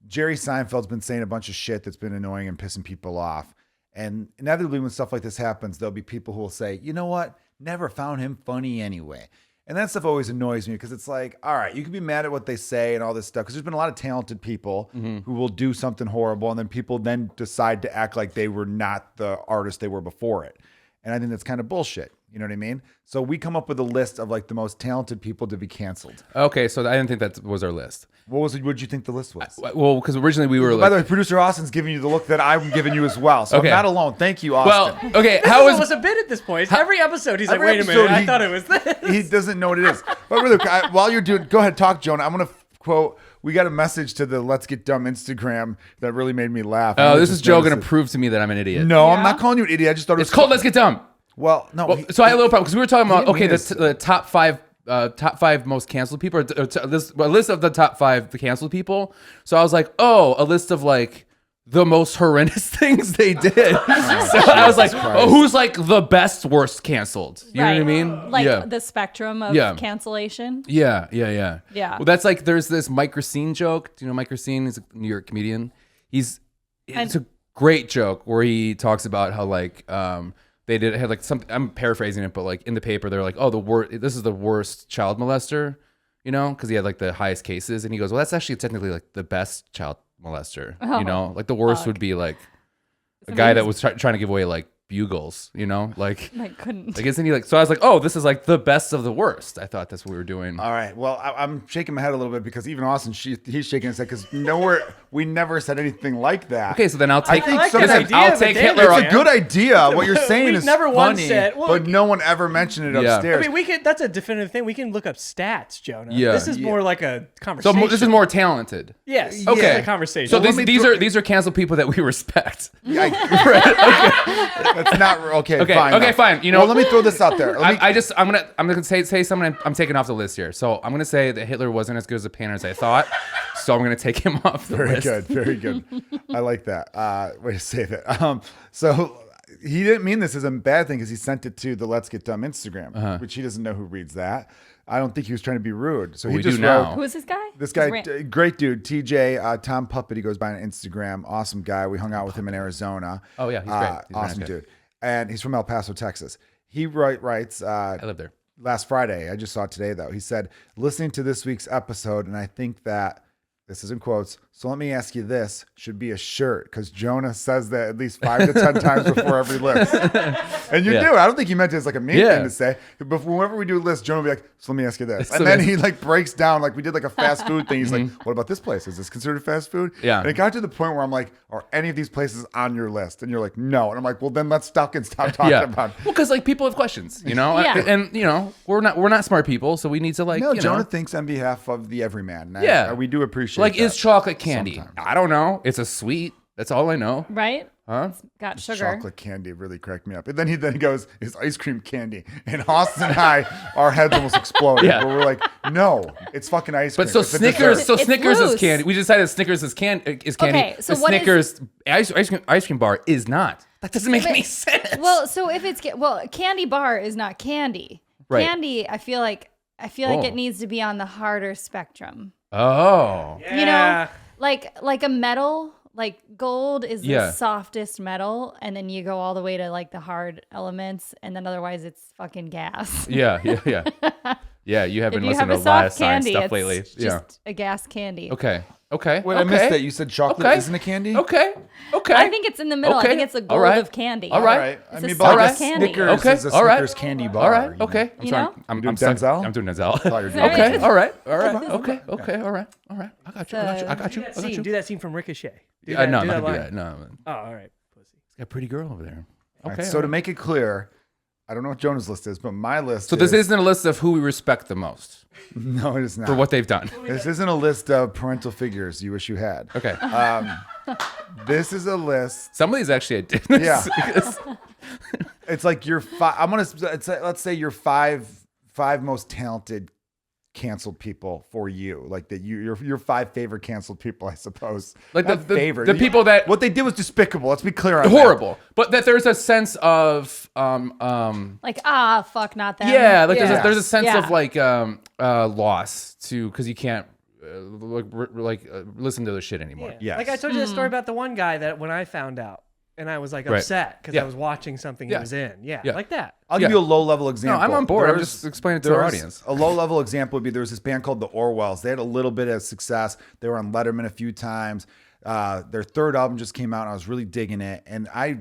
Jerry Seinfeld's been saying a bunch of shit that's been annoying and pissing people off. And inevitably when stuff like this happens, there'll be people who will say, you know what? Never found him funny anyway. And that stuff always annoys me because it's like, all right, you can be mad at what they say and all this stuff because there's been a lot of talented people who will do something horrible and then people then decide to act like they were not the artist they were before it. And I think that's kind of bullshit. You know what I mean? So we come up with a list of like the most talented people to be canceled. Okay, so I didn't think that was our list. What did you think the list was? Well, because originally we were By like, the way, producer Austin's giving you the look that I'm giving you as well. So Okay. I'm not alone. Thank you, well, Austin. okay, This how was was a bit at this point. Every episode, he's like, Every wait a minute, episode, I thought it was this. He doesn't know what it is. But really, while you're doing, go ahead, talk, Jonah. I'm going to quote, we got a message to the Let's Get Dumb Instagram that really made me laugh. Oh, this is Joe going to noticed prove to me that I'm an idiot. it. No, I'm Yeah? not calling you an idiot. I just thought it was It's called Let's Get Dumb. Well, no. Well, so I had a little problem because we were talking about, didn't okay, mean this. the top 5 most canceled people, or a list of the top 5 the canceled people. So I was like, oh, a list of like the most horrendous things they did. So I was like, oh, who's like the best worst canceled? You know what I mean? Like yeah. the spectrum of Yeah. cancellation. Yeah. Yeah. Well, that's like there's this Mike Racine joke. Do you know Mike Racine? He's a New York comedian. He's it's a great joke where he talks about how like they had like some. I'm paraphrasing it, but like in the paper they're like, oh, this is the worst child molester, you know, because he had like the highest cases, and he goes, well, that's actually technically like the best child molester, you know, like the worst would be like a guy that was trying to give away like bugles, you know, like I couldn't. like isn't he like? So I was like, oh, this is like the best of the worst. I thought that's what we were doing. All right. Well, I'm shaking my head a little bit because even Austin, he's shaking his head because we never said anything like that. Okay, so then I'll take. I think like sometimes- that idea, I'll but take damn Hitler it, It's off. a good idea. What you're saying We've is never once funny, said- well, but no one ever mentioned it Yeah. upstairs. I mean, we could. That's a definitive thing. We can look up stats, Jonah. Yeah. This is more like a So conversation. this is more talented. Yes. Okay. It's a conversation. So let me these are canceled people that we respect. That's not okay. Okay, Fine. okay, no. fine. You know, well, let me throw this out there. Let me- I'm gonna say something. I'm taking off the list here. So I'm gonna say that Hitler wasn't as good as a painter as I thought. So I'm gonna take him off the Very list. good. Very good. I like that. Way to save it. So he didn't mean this as a bad thing because he sent it to the Let's Get Dumb Instagram, which he doesn't know who reads that. I don't think he was trying to be rude. So he We just do now. wrote, Who is this guy? this guy, He's ran- great dude, TJ, Tom Puppet, he goes by on Instagram. Awesome guy. We hung out with him in Arizona. Oh, yeah, he's great. He's a nice awesome guy. dude. And he's from El Paso, Texas. He writes, I live there. last Friday, I just saw it today though. He said, listening to this week's episode, and I think that this is in quotes. So let me ask you this: should be a shirt because Jonah says that at least 5 to 10 times before every list, and you Yeah. do. I don't think he meant it as like a mean Yeah. thing to say. But whenever we do a list, Jonah will be like, "So let me ask you this," So and then that's- he like breaks down like we did like a fast food thing. He's like, "What about this place? Is this considered fast food?" Yeah. And it got to the point where I'm like, "Are any of these places on your list?" And you're like, "No," and I'm like, "Well, then let's stop talking Yeah. about." Well, because like people have questions, you know, Yeah. and you know we're not smart people, so we need to like No, you Jonah know, thinks on behalf of the everyman. And Yeah. we do appreciate. like that. is chocolate candy? sometimes. I don't know. It's a sweet. That's all I know. right? Huh? It's got sugar. Chocolate candy really cracked me up. And then he goes, "Is ice cream candy?" And Austin and I, our heads almost exploded. Yeah. But we're like, "No, it's fucking ice cream." But so It's a Snickers, dessert." so It's Snickers is loose. candy. We decided Snickers is candy. Okay, so but what is- Snickers ice cream bar is not. That doesn't make any sense. Well, so if it's candy bar is not candy. Right. Candy, I feel like Oh. it needs to be on the harder spectrum. Oh, You know, like a metal, like gold is Yeah. the softest metal, and then you go all the way to like the hard elements, and then otherwise it's fucking gas. yeah. Yeah, you have If been you listening have to a a lot of soft science candy, stuff it's lately. just Yeah. a gas candy. Okay. Wait, okay. I missed that. You said chocolate Okay. isn't a candy. Okay. I think it's in the middle. Okay. I think it's a gold All right. of candy. All right. All right. I It's a mean, but like soft a candy. Snickers Okay. is a All right. Snickers candy bar. All right. you know? Okay. I'm You sorry. know? I'm doing stuck- Denzel? I'm doing Denzel. thought you were doing Okay. Denzel. All right. Okay. All right. I got you. I got you. Do that scene from Ricochet. Do No, I'm not that gonna do line. that. No. Oh, all right. Pussy. It's got a pretty girl over there. All right, Okay. so to make it clear, I don't know what Jonah's list is, but my list. So this isn't a list of who we respect the most no, it is not. for what they've done. This isn't a list of parental figures you wish you had. Okay. This is a list. Some of these actually I did. Yeah. It's like your five. Let's say your five most talented canceled people for you, like that. Your 5 favorite canceled people, I suppose. Like Not the people that what they did was despicable. Let's be clear on horrible, but that there's a sense of Like fuck, not them. yeah, like Yeah. there's a sense Yeah. of like loss to because you can't listen to their shit anymore. Yes. Like I told you the story about the one guy that when I found out and I was like Right. upset because Yeah. I was watching something he Yeah. was in. Yeah, Yeah. like that. I'll give Yeah. you a low level example. I'm on board. I'm There's- just explaining it to our there's audience. A low level example would be there was this band called the Orwells. They had a little bit of success. They were on Letterman a few times. Their third album just came out and I was really digging it. And I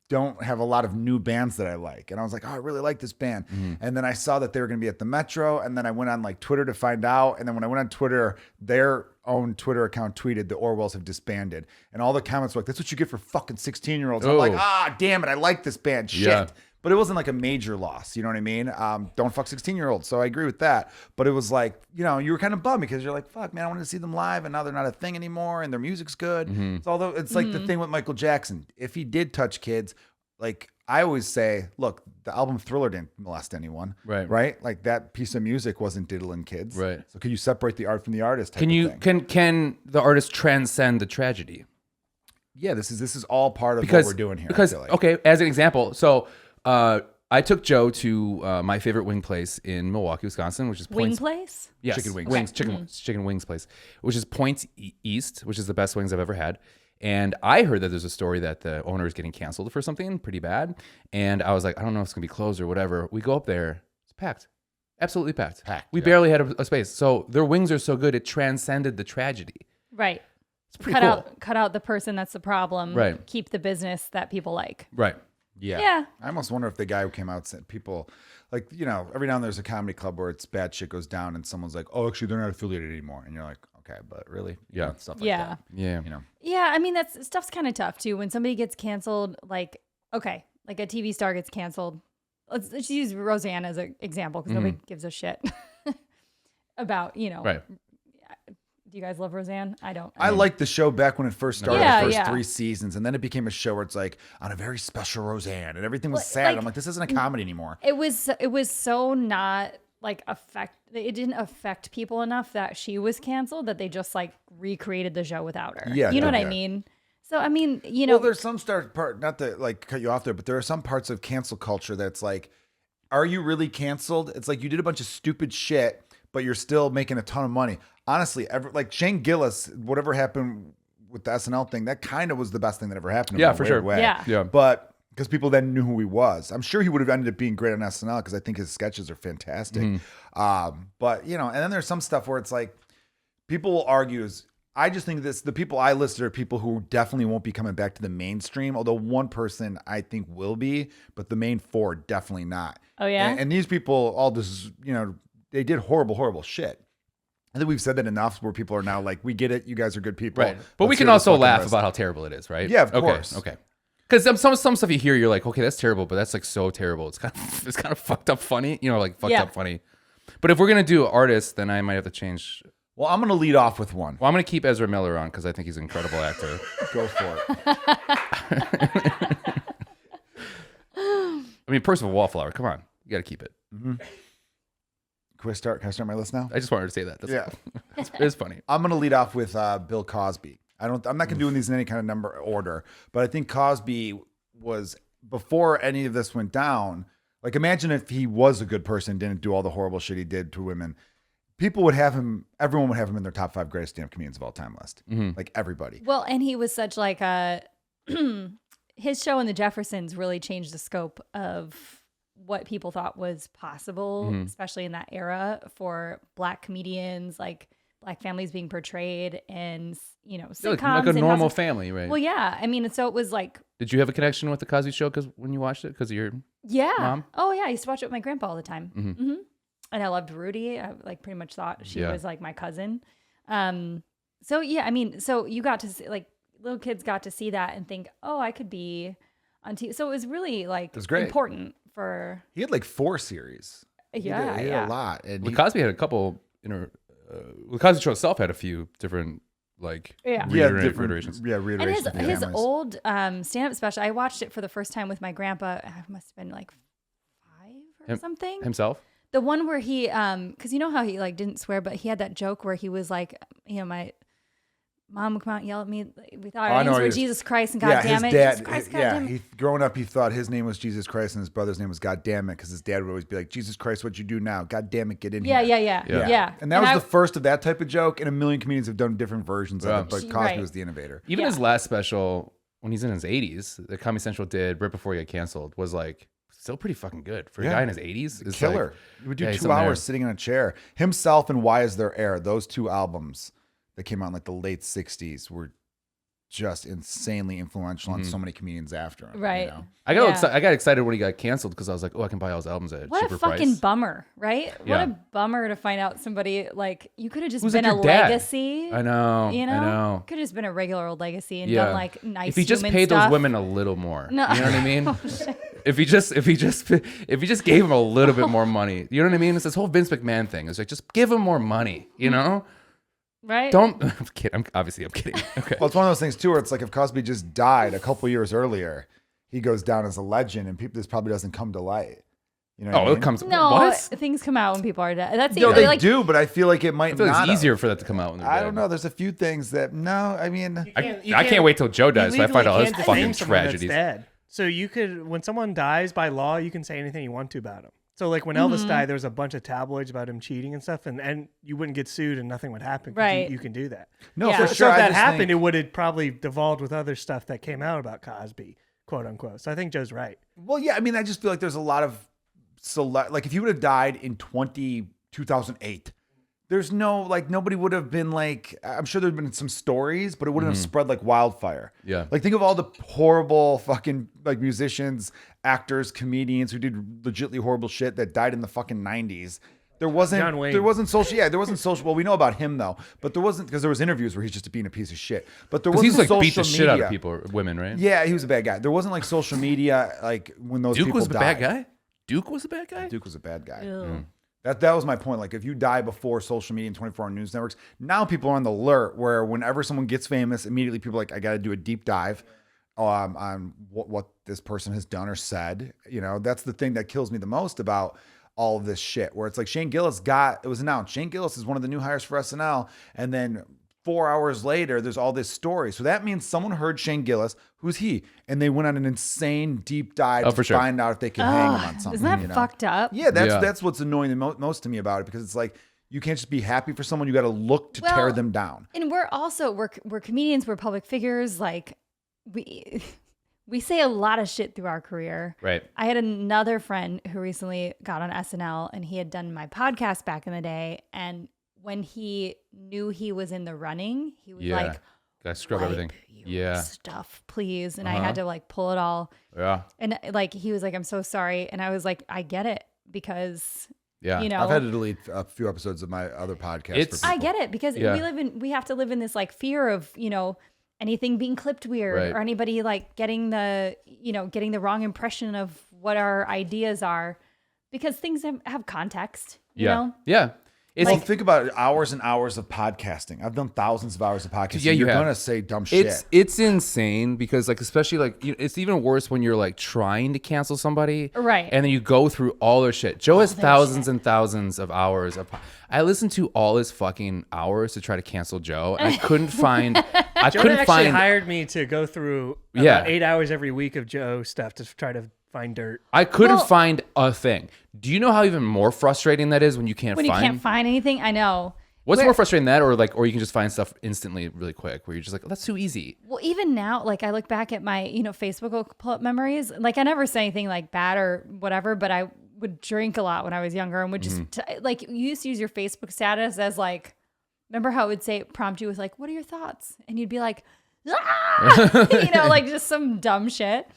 don't have a lot of new bands that I like. And I was like, oh, I really like this band. And then I saw that they were going to be at the Metro. And then I went on like Twitter to find out. And then when I went on Twitter, their own Twitter account tweeted the Orwells have disbanded. And all the comments were like, that's what you get for fucking 16-year-olds. I'm like, Oh. damn it. I like this band. Shit. Yeah. But it wasn't like a major loss. You know what I mean? Don't fuck 16-year-olds. So I agree with that. But it was like, you were kind of bummed because you're like, fuck, man, I wanted to see them live and now they're not a thing anymore and their music's good. So although it's like the thing with Michael Jackson, if he did touch kids, like I always say, look, the album Thriller didn't molest anyone. Right. Right? Like that piece of music wasn't diddling kids. Right. So can you separate the art from the artist? Type Can of you thing? can the artist transcend the tragedy? Yeah, this is all part of Because what we're doing here. I Because feel like. okay, as an example, so I took Joe to my favorite wing place in Milwaukee, Wisconsin, which is Wing Points. place? Yes, Chicken wings. Chicken wings place, which is Points East, which is the best wings I've ever had. And I heard that there's a story that the owner is getting canceled for something pretty bad. And I was like, I don't know if it's going to be closed or whatever. We go up there. It's packed. Absolutely packed. We barely had a space. So their wings are so good, it transcended the tragedy. Right. It's pretty cool. Cut out the person that's the problem. Right. Keep the business that people like. Right. Yeah. I almost wonder if the guy who came out said people, like, you know, every now and then there's a comedy club where it's bad shit goes down and someone's like, oh, actually, they're not affiliated anymore. And you're like, okay, but really? Yeah. You know, stuff like Yeah. that. Yeah. You know? Yeah, I mean that's stuff's kind of tough too. When somebody gets canceled, like okay, like a TV star gets canceled. Let's use Roseanne as an example because nobody gives a shit about Right. Do you guys love Roseanne? I don't. I liked the show back when it first started, Yeah, the first yeah. 3 seasons, and then it became a show where it's like on a very special Roseanne, and everything was Well, sad. like- I'm like, this isn't a comedy anymore. It was so not like it didn't affect people enough that she was canceled that they just like recreated the show without her. Yeah, you know what I yeah. mean? So I mean, you know, Well, there's some part, not to like cut you off there, but there are some parts of cancel culture that's like, are you really canceled? It's like you did a bunch of stupid shit, but you're still making a ton of money. Honestly, like Shane Gillis, whatever happened with the SNL thing, that kind of was the best thing that ever happened. Yeah, in a for weird sure. Way. Yeah. Yeah. But because people then knew who he was, I'm sure he would have ended up being great on SNL because I think his sketches are fantastic. But you know, and then there's some stuff where it's like people will argue I just think the people I listed are people who definitely won't be coming back to the mainstream. Although one person I think will be, but the main 4 definitely not. Oh, yeah? And these people all just, you know, they did horrible shit. I think we've said that enough where people are now like, we get it. You guys are good people. Right. But we Let's can hear the also fucking laugh rest. about how terrible it is, right? Yeah, of Okay, course. Okay. Because some stuff you hear, you're like, okay, that's terrible, but that's like so terrible. It's kind of fucked up funny, you know, like fucked up funny. But if we're gonna do artists, then I might have to change. Well, I'm going to lead off with one. Well, I'm gonna keep Ezra Miller on because I think he's an incredible actor. Go for it. I mean, Percival Wallflower. Come on, you got to keep it. Can I start my list now? I just wanted to say that. That's Yeah. it's funny. I'm going to lead off with Bill Cosby. I'm not going to do these in any kind of number order, but I think Cosby was, before any of this went down, like imagine if he was a good person, didn't do all the horrible shit he did to women. People would have him, everyone would have him in their top 5 greatest stand-up comedians of all time list. Like everybody. well, and he was such like a his show in the Jeffersons really changed the scope of what people thought was possible, especially in that era for Black comedians, like Black families being portrayed and, you know, sitcoms. Like a and normal houses- family, right? Well, yeah. I mean, so it was like, Did you have a connection with the Cosby Show because when you watched it? Because of your yeah. Mom? Oh, yeah. I used to watch it with my grandpa all the time. And I loved Rudy. I like pretty much thought she Yeah. was like my cousin. So yeah, I mean, so you got to see, like little kids got to see that and think, oh, I could be on TV. So it was really like was great. important for He had like 4 series. He yeah, did yeah. a lot. And The Cosby had a couple. The Cosby Show itself had a few different like Yeah. reiterations. Yeah, And reiterations. of his families. old stand-up special, I watched it for the first time with my grandpa. I must have been like 5 or something. Himself. The one where he, because you know how he like didn't swear, but he had that joke where he was like, you know, my mom would come out and yell at me. We thought Oh, I our know names what were he was- Jesus Christ and Yeah, God damn his it. dad. Jesus Christ, God Yeah, damn it. growing up, he thought his name was Jesus Christ and his brother's name was God damn it, because his dad would always be like, "Jesus Christ, what'd you do now? God damn it, get in Yeah, here." yeah. And that was I- the first of that type of joke, and a million comedians have done different versions Yeah. of it, but Cosby Right. was the innovator. Even Yeah. his last special, when he's in his 80s, that Comedy Central did right before he got canceled, was like still pretty fucking good for a Yeah. guy in his 80s. It's Killer. Like, He would do yeah, he's 2 something hours there. sitting in a chair. Himself and Why Is There Air, those 2 albums that came out in like the late 60s were just insanely influential on so many comedians after him. Right. You know? I got Yeah. I got excited when he got canceled because I was like, oh, I can buy all his albums at a What cheaper a fucking price. bummer, right? Yeah. What a bummer to find out somebody like you could have just Who's been like a your dad? legacy. I know. You know, I know. could have just been a regular old legacy and Yeah. done like nice. If he just human paid stuff. those women a little more, No. you know what I mean? If he just gave him a little bit more money, you know what I mean? It's this whole Vince McMahon thing. It's like just give him more money, you know? right? Don't. I'm kidding. I'm kidding. Okay. Well, it's one of those things too, where it's like if Cosby just died a couple years earlier, he goes down as a legend, and this probably doesn't come to light. You know? What I Oh, mean? it comes. No, What? things come out when people are dead. That's No, either, they like do, but I feel like it might I feel like not. it's have. easier for that to come out when they're I dead. don't know. There's a few things that I mean, I can't wait till Joe dies so I find out his fucking someone that's tragedies. dead. So you could, when someone dies by law, you can say anything you want to about them. So like when Elvis died, there was a bunch of tabloids about him cheating and stuff, and you wouldn't get sued and nothing would happen. 'Cause Right. You can do that. No, Yeah. for So sure. if I that just happened, think- it would have probably devolved with other stuff that came out about Cosby, quote unquote. So I think Joe's right. Well, yeah. I mean, I just feel like there's a lot of like if he would have died in 2008, there's no like nobody would have been like. I'm sure there'd been some stories, but it wouldn't have spread like wildfire. Yeah. Like think of all the horrible fucking like musicians, actors, comedians who did legitimately horrible shit that died in the fucking 90s. There wasn't John Wayne. there wasn't social. Yeah, there wasn't social. Well, we know about him though, but there wasn't because there was interviews where he's just being a piece of shit. But there Because wasn't he's like social beat the shit out media. of people, women, right? Yeah, he was a bad guy. There wasn't like social media like when those Duke people was a died. bad guy. Duke was a bad guy. Duke was a bad guy. Ew. That was my point. Like if you die before social media and 24-hour news networks, now people are on the alert where whenever someone gets famous, immediately people are like, I got to do a deep dive on what this person has done or said. You know, that's the thing that kills me the most about all of this shit, where it's like Shane Gillis it was announced. Shane Gillis is one of the new hires for SNL. And then 4 hours later, there's all this story. So that means someone heard Shane Gillis. Who's he? And they went on an insane deep dive to for sure. find out if they can hang him on something. Isn't that you know? fucked up? Yeah, Yeah. that's what's annoying the most to me about it, because it's like you can't just be happy for someone. You got to look to tear them down. And we're also we're comedians, we're public figures. Like we say a lot of shit through our career. Right. I had another friend who recently got on SNL, and he had done my podcast back in the day. And when he knew he was in the running, he was Yeah. like, Gotta scrub "Wipe everything. your Yeah. stuff, please." And I had to like pull it all. Yeah. And like he was like, "I'm so sorry," and I was like, "I get it," because Yeah. you know, I've had to delete a few episodes of my other podcasts. It's- for I people. get it, because Yeah. we have to live in this like fear of, you know, anything being clipped weird, Right. or anybody like getting the wrong impression of what our ideas are, because things have context, you Yeah. know? Yeah. It's Well, think about it, hours and hours of podcasting. I've done thousands of hours of podcasting. Yeah, you You're have. gonna say dumb shit. it's insane because like especially like it's even worse when you're like trying to cancel somebody, Right. And then you go through all their shit. Joe has thousands and thousands of hours of. I listened to all his fucking hours to try to cancel Joe, and I couldn't find. I Jonah couldn't actually find. hired me to go through about Yeah. 8 hours every week of Joe stuff to try to find dirt. I couldn't Well- find a thing. Do you know how even more frustrating that is when you can't When find? you can't find anything, I know. What's Where- more frustrating than that, or you can just find stuff instantly, really quick, where you're just like, that's too easy. Well, even now, like I look back at my, Facebook pull-up memories. Like I never say anything like bad or whatever, but I would drink a lot when I was younger and would just like you used to use your Facebook status as like, remember how it would say prompt you with like, "What are your thoughts?" And you'd be like, "Ah!" Like just some dumb shit.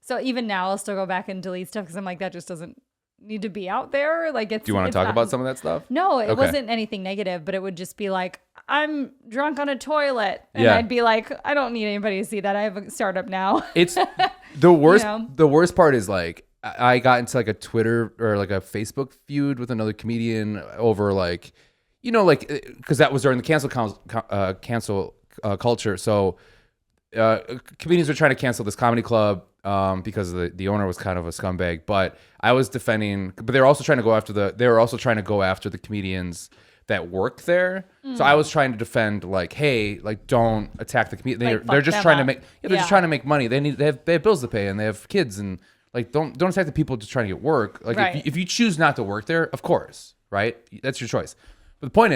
So even now, I'll still go back and delete stuff because I'm like, that just doesn't need to be out there. Like, it's. Do you want to it's talk not- about some of that stuff? No, it Okay. wasn't anything negative, but it would just be like, I'm drunk on a toilet. And Yeah. I'd be like, I don't need anybody to see that. I have a startup now. It's the worst. You know? The worst part is like I got into like a Twitter or like a Facebook feud with another comedian over like, because that was during the cancel culture. So comedians were trying to cancel this comedy club because the owner was kind of a scumbag. But I was defending. But they were also trying to go after the comedians that work there. So I was trying to defend like, hey, like don't attack the comedian. Like, They're fuck just them trying to up. make. Yeah, they're just Yeah. trying to make money. They have bills to pay and they have kids and like don't attack the people just trying to get work. Like Right. if you choose not to work there, of course, right? That's your choice. But the point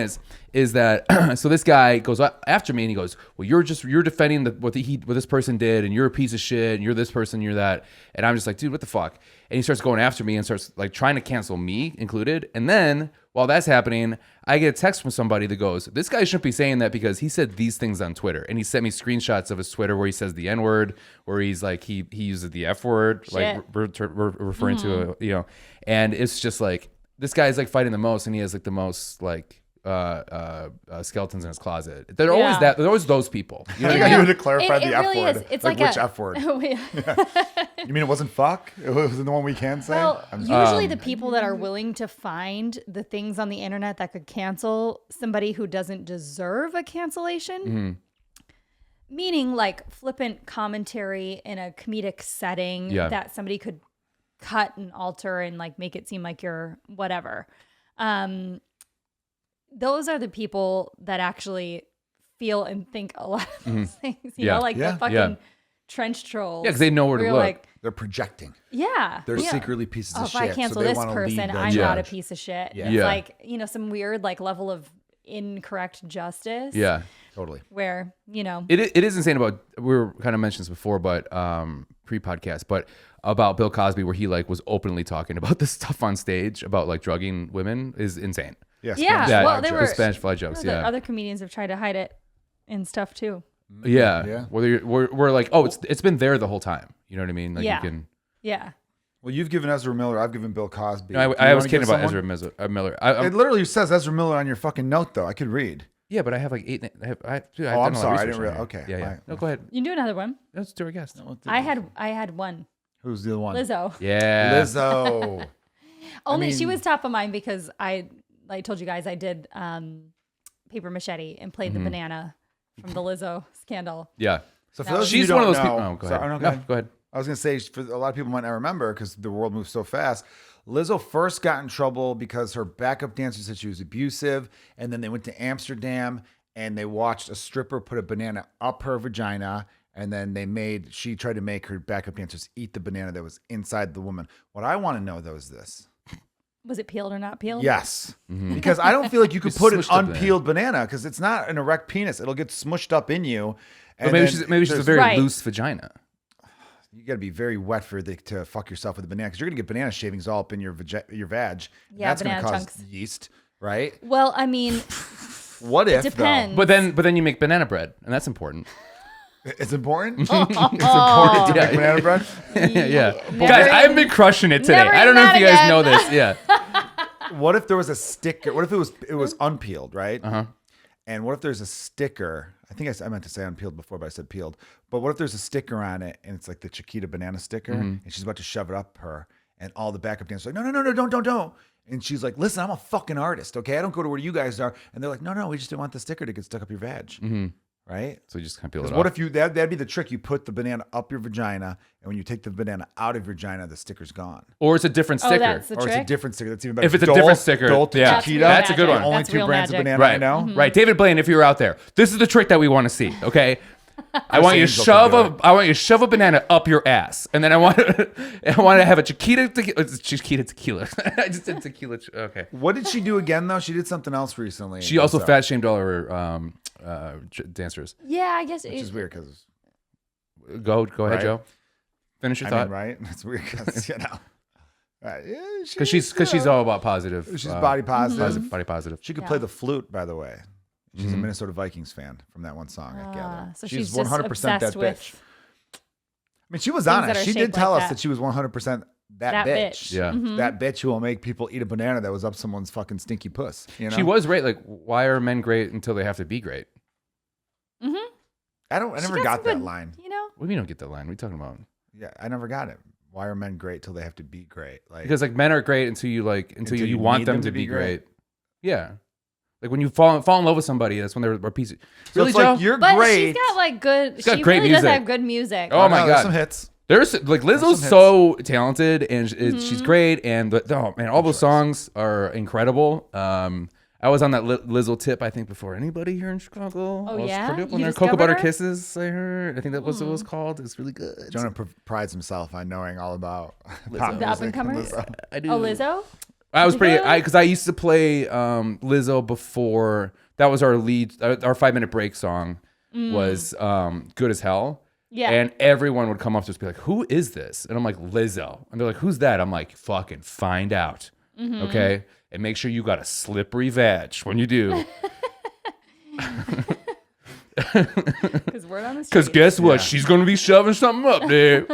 is that so this guy goes after me and he goes, well, you're defending what this person did and you're a piece of shit and you're this person, you're that. And I'm just like, dude, what the fuck? And he starts going after me and starts like trying to cancel me included. And then while that's happening, I get a text from somebody that goes, this guy shouldn't be saying that because he said these things on Twitter. And he sent me screenshots of his Twitter where he says the N-word, where he's like, he uses the F word, like we're referring to and it's just like, this guy's like fighting the most, and he has like the most like skeletons in his closet. They're always Yeah. They're always those people. You know what I You mean? had to clarify the F really word. is. It's like like which a- F word? You mean it wasn't fuck? It was the one we can say? Well, I'm usually the people that are willing to find the things on the internet that could cancel somebody who doesn't deserve a cancellation, meaning like flippant commentary in a comedic setting Yeah. that somebody could cut and alter and like make it seem like you're whatever. Those are the people that actually feel and think a lot of those things, you Yeah. know, like Yeah. the fucking Yeah. trench trolls. Yeah, because they know where to We're look. like, They're projecting. yeah. They're yeah. secretly pieces Oh, of if shit. I cancel so they this wanna lead person, the I'm not a judge. piece of shit. Yeah. It's Yeah. like, some weird like level of incorrect justice. Yeah. Totally. Where, It is insane about, we were kind of mentioned this before, but pre-podcast, but about Bill Cosby, where he like was openly talking about this stuff on stage about like drugging women is insane. Yes. Yeah. Yeah, Well, they the were Spanish fly jokes. the Yeah. other comedians have tried to hide it and stuff too. Yeah. Yeah. We're like, oh, it's been there the whole time. You know what I mean? Like Yeah. you can. Yeah. Well, you've given Ezra Miller. I've given Bill Cosby. I Do you was wanna kidding give about someone? Ezra Miller. It literally says Ezra Miller on your fucking note, though. I could read. Yeah, but I have like 8. Dude, I've Oh, done I'm a lot of sorry. I research didn't on realize. here. Okay. Yeah, yeah. Fine. No, go ahead. You can do another one. Let's do our guest. I had one. Who's the other one? Lizzo. Yeah. Lizzo. Only she mean- was top of mind because I told you guys I did paper machete and played the banana from the Lizzo scandal. Yeah. So for No. those of you She's who one of don't those people. know- Oh, go Sorry, ahead. no, go No, ahead. go ahead. I was going to say, for a lot of people might not remember because the world moves so fast. Lizzo first got in trouble because her backup dancer said she was abusive. And then they went to Amsterdam and they watched a stripper put a banana up her vagina. And then she tried to make her backup dancers eat the banana that was inside the woman. What I want to know, though, is this. Was it peeled or not peeled? Yes. Because I don't feel like you could Just put an smushed up unpeeled banana because it's not an erect penis. It'll get smushed up in you. But And maybe then she's a there's- very Right. loose vagina. You got to be very wet to fuck yourself with a banana because you're going to get banana shavings all up in your vag. Yeah, That's going to banana cause chunks. yeast, right? Well, I mean, What if, depends. But then you make banana bread, and that's important. though? It's important? It's important to Yeah. make banana bread? Yeah. Never Guys, I've even- been crushing it today. never I don't know if even you guys that know again. this. Yeah. What if there was a sticker? What if it was unpeeled, right? Uh-huh. And what if there's a sticker? I think I meant to say unpeeled before, but I said peeled. But what if there's a sticker on it and it's like the Chiquita banana sticker and she's about to shove it up her and all the backup dancers are like, no, don't. And she's like, listen, I'm a fucking artist, okay? I don't go to where you guys are. And they're like, no, we just didn't want the sticker to get stuck up your vag. Right? So you just kind of peel it Because off. what if that'd be the trick. You put the banana up your vagina and when you take the banana out of your vagina, the sticker's gone. Or it's a different Oh, sticker. that's the Or it's a trick. different sticker. That's even better. If it's a different sticker, Dole to yeah. Chiquita. That's a good one. Only That's two real brands magic. of banana Right. I know. Right. David Blaine, if you're out there, this is the trick that we want to see, okay? I want you to Angel can do shove a banana up your ass, and then I want to have a Chiquita tequila. I just did tequila. Okay. What did she do again, though? She did something else recently. She also So- fat shamed all her dancers. Yeah, I guess Which is weird because, Go ahead, Right. Joe. Finish your thought. right? That's weird because, Right. Yeah, Because she's all about positive. She's body positive. Body positive. She could Yeah. play the flute, by the way. She's a Minnesota Vikings fan from that one song, I gather. So she's just 100% that obsessed bitch. with I mean, she was things honest. that are She did shaped tell like us that. that she was 100% that that bitch. bitch. Mm-hmm. Yeah. That bitch who will make people eat a banana that was up someone's fucking stinky puss. You know? She was right. Like, why are men great until they have to be great? I She never some got that good- line. You know, What do you mean you don't get that line? What are you talking about? Yeah, I never got it. Why are men great till they have to be great? Like, Because like men are great until you Until you you want need them them to to be be great. great. Yeah. Like when you fall in love with somebody, that's when they're a piece of so really, it's like Joe? you're but great. she's got like good. got She great really music. does have good music. Oh my there's God. some hits. There's like Lizzo's hits. so talented and she's great and oh man, all those songs are incredible. I was on that Lizzo tip, I think, before anybody here in Chicago. Oh, I was yeah? pretty up on You their Cocoa discovered Butter her? Kisses, I heard. I think that was what it was called. It's really good. Jonah prides himself on knowing all about Lizzo. pop The music. up-and-comers? I do. Oh, Lizzo. I was Did pretty, you? because I used to play Lizzo before. That was our lead, our 5-minute break song was Good as Hell. Yeah. And everyone would come up to us and be like, who is this? And I'm like, Lizzo. And they're like, who's that? I'm like, fucking find out. Okay? And make sure you got a slippery vag when you do. Because word on the Because street. guess what? Yeah. She's going to be shoving something up there.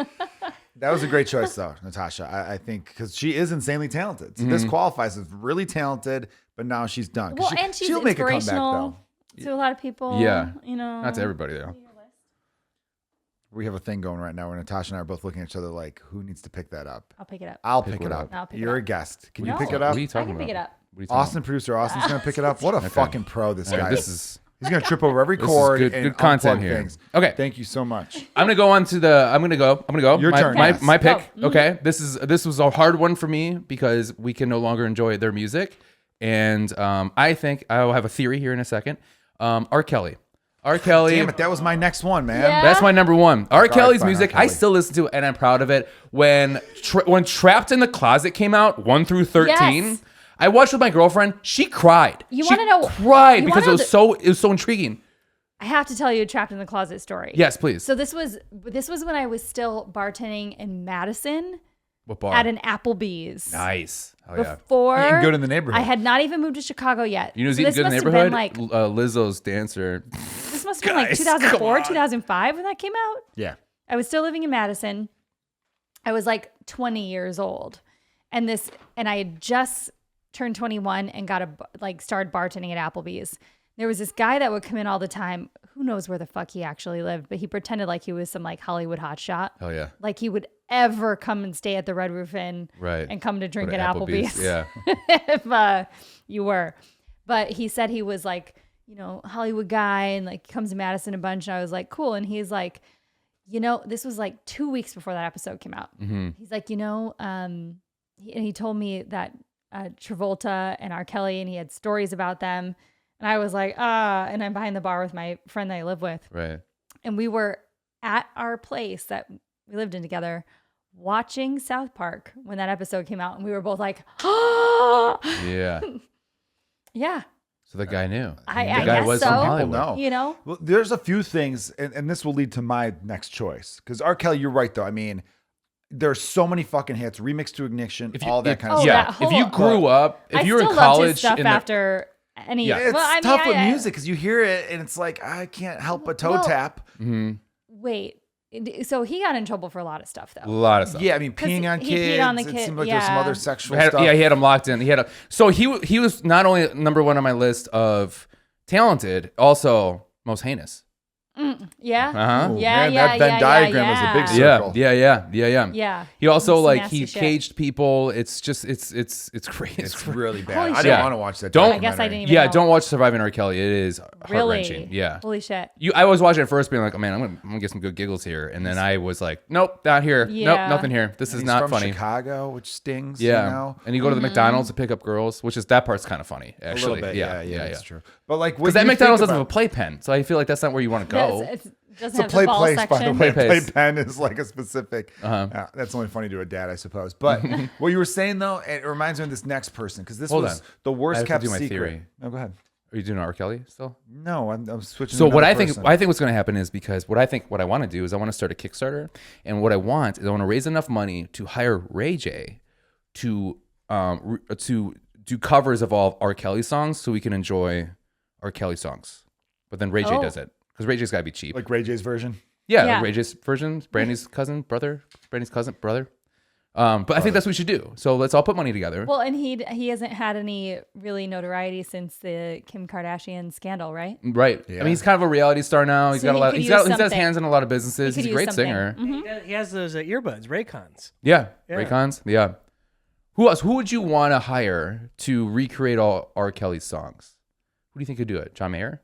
That was a great choice, though, Natasha. I think because she is insanely talented. So this qualifies as really talented, but now she's done. 'Cause Well, and she's she'll make a comeback, inspirational though. to a lot of people. Yeah. You know. Not to everybody, though. We have a thing going right now where Natasha and I are both looking at each other like, who needs to pick that up? I'll pick it up. I'll Pick pick what it up? up. I'll pick it You're up. a guest. Can No. you pick it What up? are you talking I can about? pick it up. What are you talking Austin, producer Austin's going to pick it up. What a fucking pro this about? All guy right, is. He's going to trip over every This is chord good- and good content unplug here. things. Okay. Thank you so much. I'm gonna go on to the. I'm gonna go. Your turn, My yes. pick. Go. Okay. This was a hard one for me because we can no longer enjoy their music, and I think I'll have a theory here in a second. R. Kelly. R. Kelly. Damn it, that was my next one, man. Yeah. That's my number one. R. Kelly's fine, R. music, I Kelly. still listen to, and I'm proud of it. When Trapped in the Closet came out, 1 through 13, Yes. I watched with my girlfriend. She cried. You She wanna know- cried you because wanna know it was so intriguing. I have to tell you a Trapped in the Closet story. Yes, please. So this was when I was still bartending in Madison What bar? at an Applebee's. Nice. Oh yeah. Before Eating good in the neighborhood. I had not even moved to Chicago yet. You know who's So eating this good in the must have neighborhood? been like Lizzo's dancer. this must have been like Guys, 2004, come on. 2005 when that came out. Yeah. I was still living in Madison. I was like 20 years old. And I had just turned 21 and started bartending at Applebee's. There was this guy that would come in all the time. Who knows where the fuck he actually lived, but he pretended like he was some like Hollywood hotshot. Oh yeah. Like he would ever come and stay at the Red Roof Inn Right. and come to drink Go at to Applebee's. Yeah. If you were. But he said he was like, Hollywood guy and like comes to Madison a bunch. And I was like, cool. And he's like, this was like 2 weeks before that episode came out. Mm-hmm. He's like, he told me that Travolta and R. Kelly, and he had stories about them. And I was like, and I'm behind the bar with my friend that I live with. Right. And we were at our place that we lived in together watching South Park when that episode came out. And we were both like, Yeah. yeah, So the guy knew. I the guy guess was so. from People Hollywood. know. Well, there's a few things, and this will lead to my next choice. Because R. Kelly, you're right, though. I mean, there's so many fucking hits, remix to ignition, all that kind of Oh, stuff. Yeah. that whole- If you grew up, if I you were in still loved his college, stuff in the- after any. Yeah. It's well, I mean, tough with I- music because you hear it and it's like, I can't help but toe Well, tap. Wait, so he got in trouble for a lot of stuff a though. lot of stuff. Yeah, I mean, 'Cause peeing on he kids. peed on the It kid, seemed like there's some yeah. other sexual He stuff. had him locked in. So he was not only number one on my list of talented, also most heinous. Yeah. Uh-huh. Yeah, Man, yeah, that Venn yeah, diagram yeah, is a big yeah. circle. Yeah. He also Some like nasty he shit. caged people. It's just it's crazy. It's really bad. Holy I shit. didn't want to watch that. Don't- I guess I didn't even Yeah, know. don't watch Surviving R. Kelly. It is Really? heart-wrenching. Yeah. Holy shit. I was watching it first being like, oh man, I'm gonna get some good giggles here. And then I was like, nope, not here. Nope, Yeah. nothing here. This is He's not from funny. Chicago, which stings. Yeah. You know? And you go to Mm-hmm. the McDonald's to pick up girls, which is that part's kind of funny, A actually. little bit. Yeah, that's true. But like, Because that McDonald's doesn't have a playpen, so I feel like that's not where you want to go. It doesn't It's a have play the ball place, section. by the way. Play Play place. pen is like a specific. That's only funny to a dad, I suppose. But what you were saying though, it reminds me of this next person because this Hold was on. the worst I have to kept do my secret. theory. No, go ahead. Are you doing R. Kelly still? No, I'm switching. So to what another I think person. what's going to happen is because what I want to do is I want to start a Kickstarter, and what I want is I want to raise enough money to hire Ray J to do covers of all R. Kelly songs so we can enjoy R. Kelly songs. But then Ray J Oh. does it because Ray J's got to be cheap. like Ray J's version. Yeah, Yeah. like Ray J's version, Brandy's cousin, brother. But I think that's what we should do. So let's all put money together. Well, and he hasn't had any really notoriety since the Kim Kardashian scandal, right? Right. Yeah. I mean, he's kind of a reality star now. He's So got a he lot. could He's use got his something. hands in a lot of businesses. He He's could a use great something. singer. He has those earbuds, Raycons. Yeah. Yeah. Raycons. Yeah. Who else? Who would you want to hire to recreate all R. Kelly's songs? Who do you think could do it? John Mayer?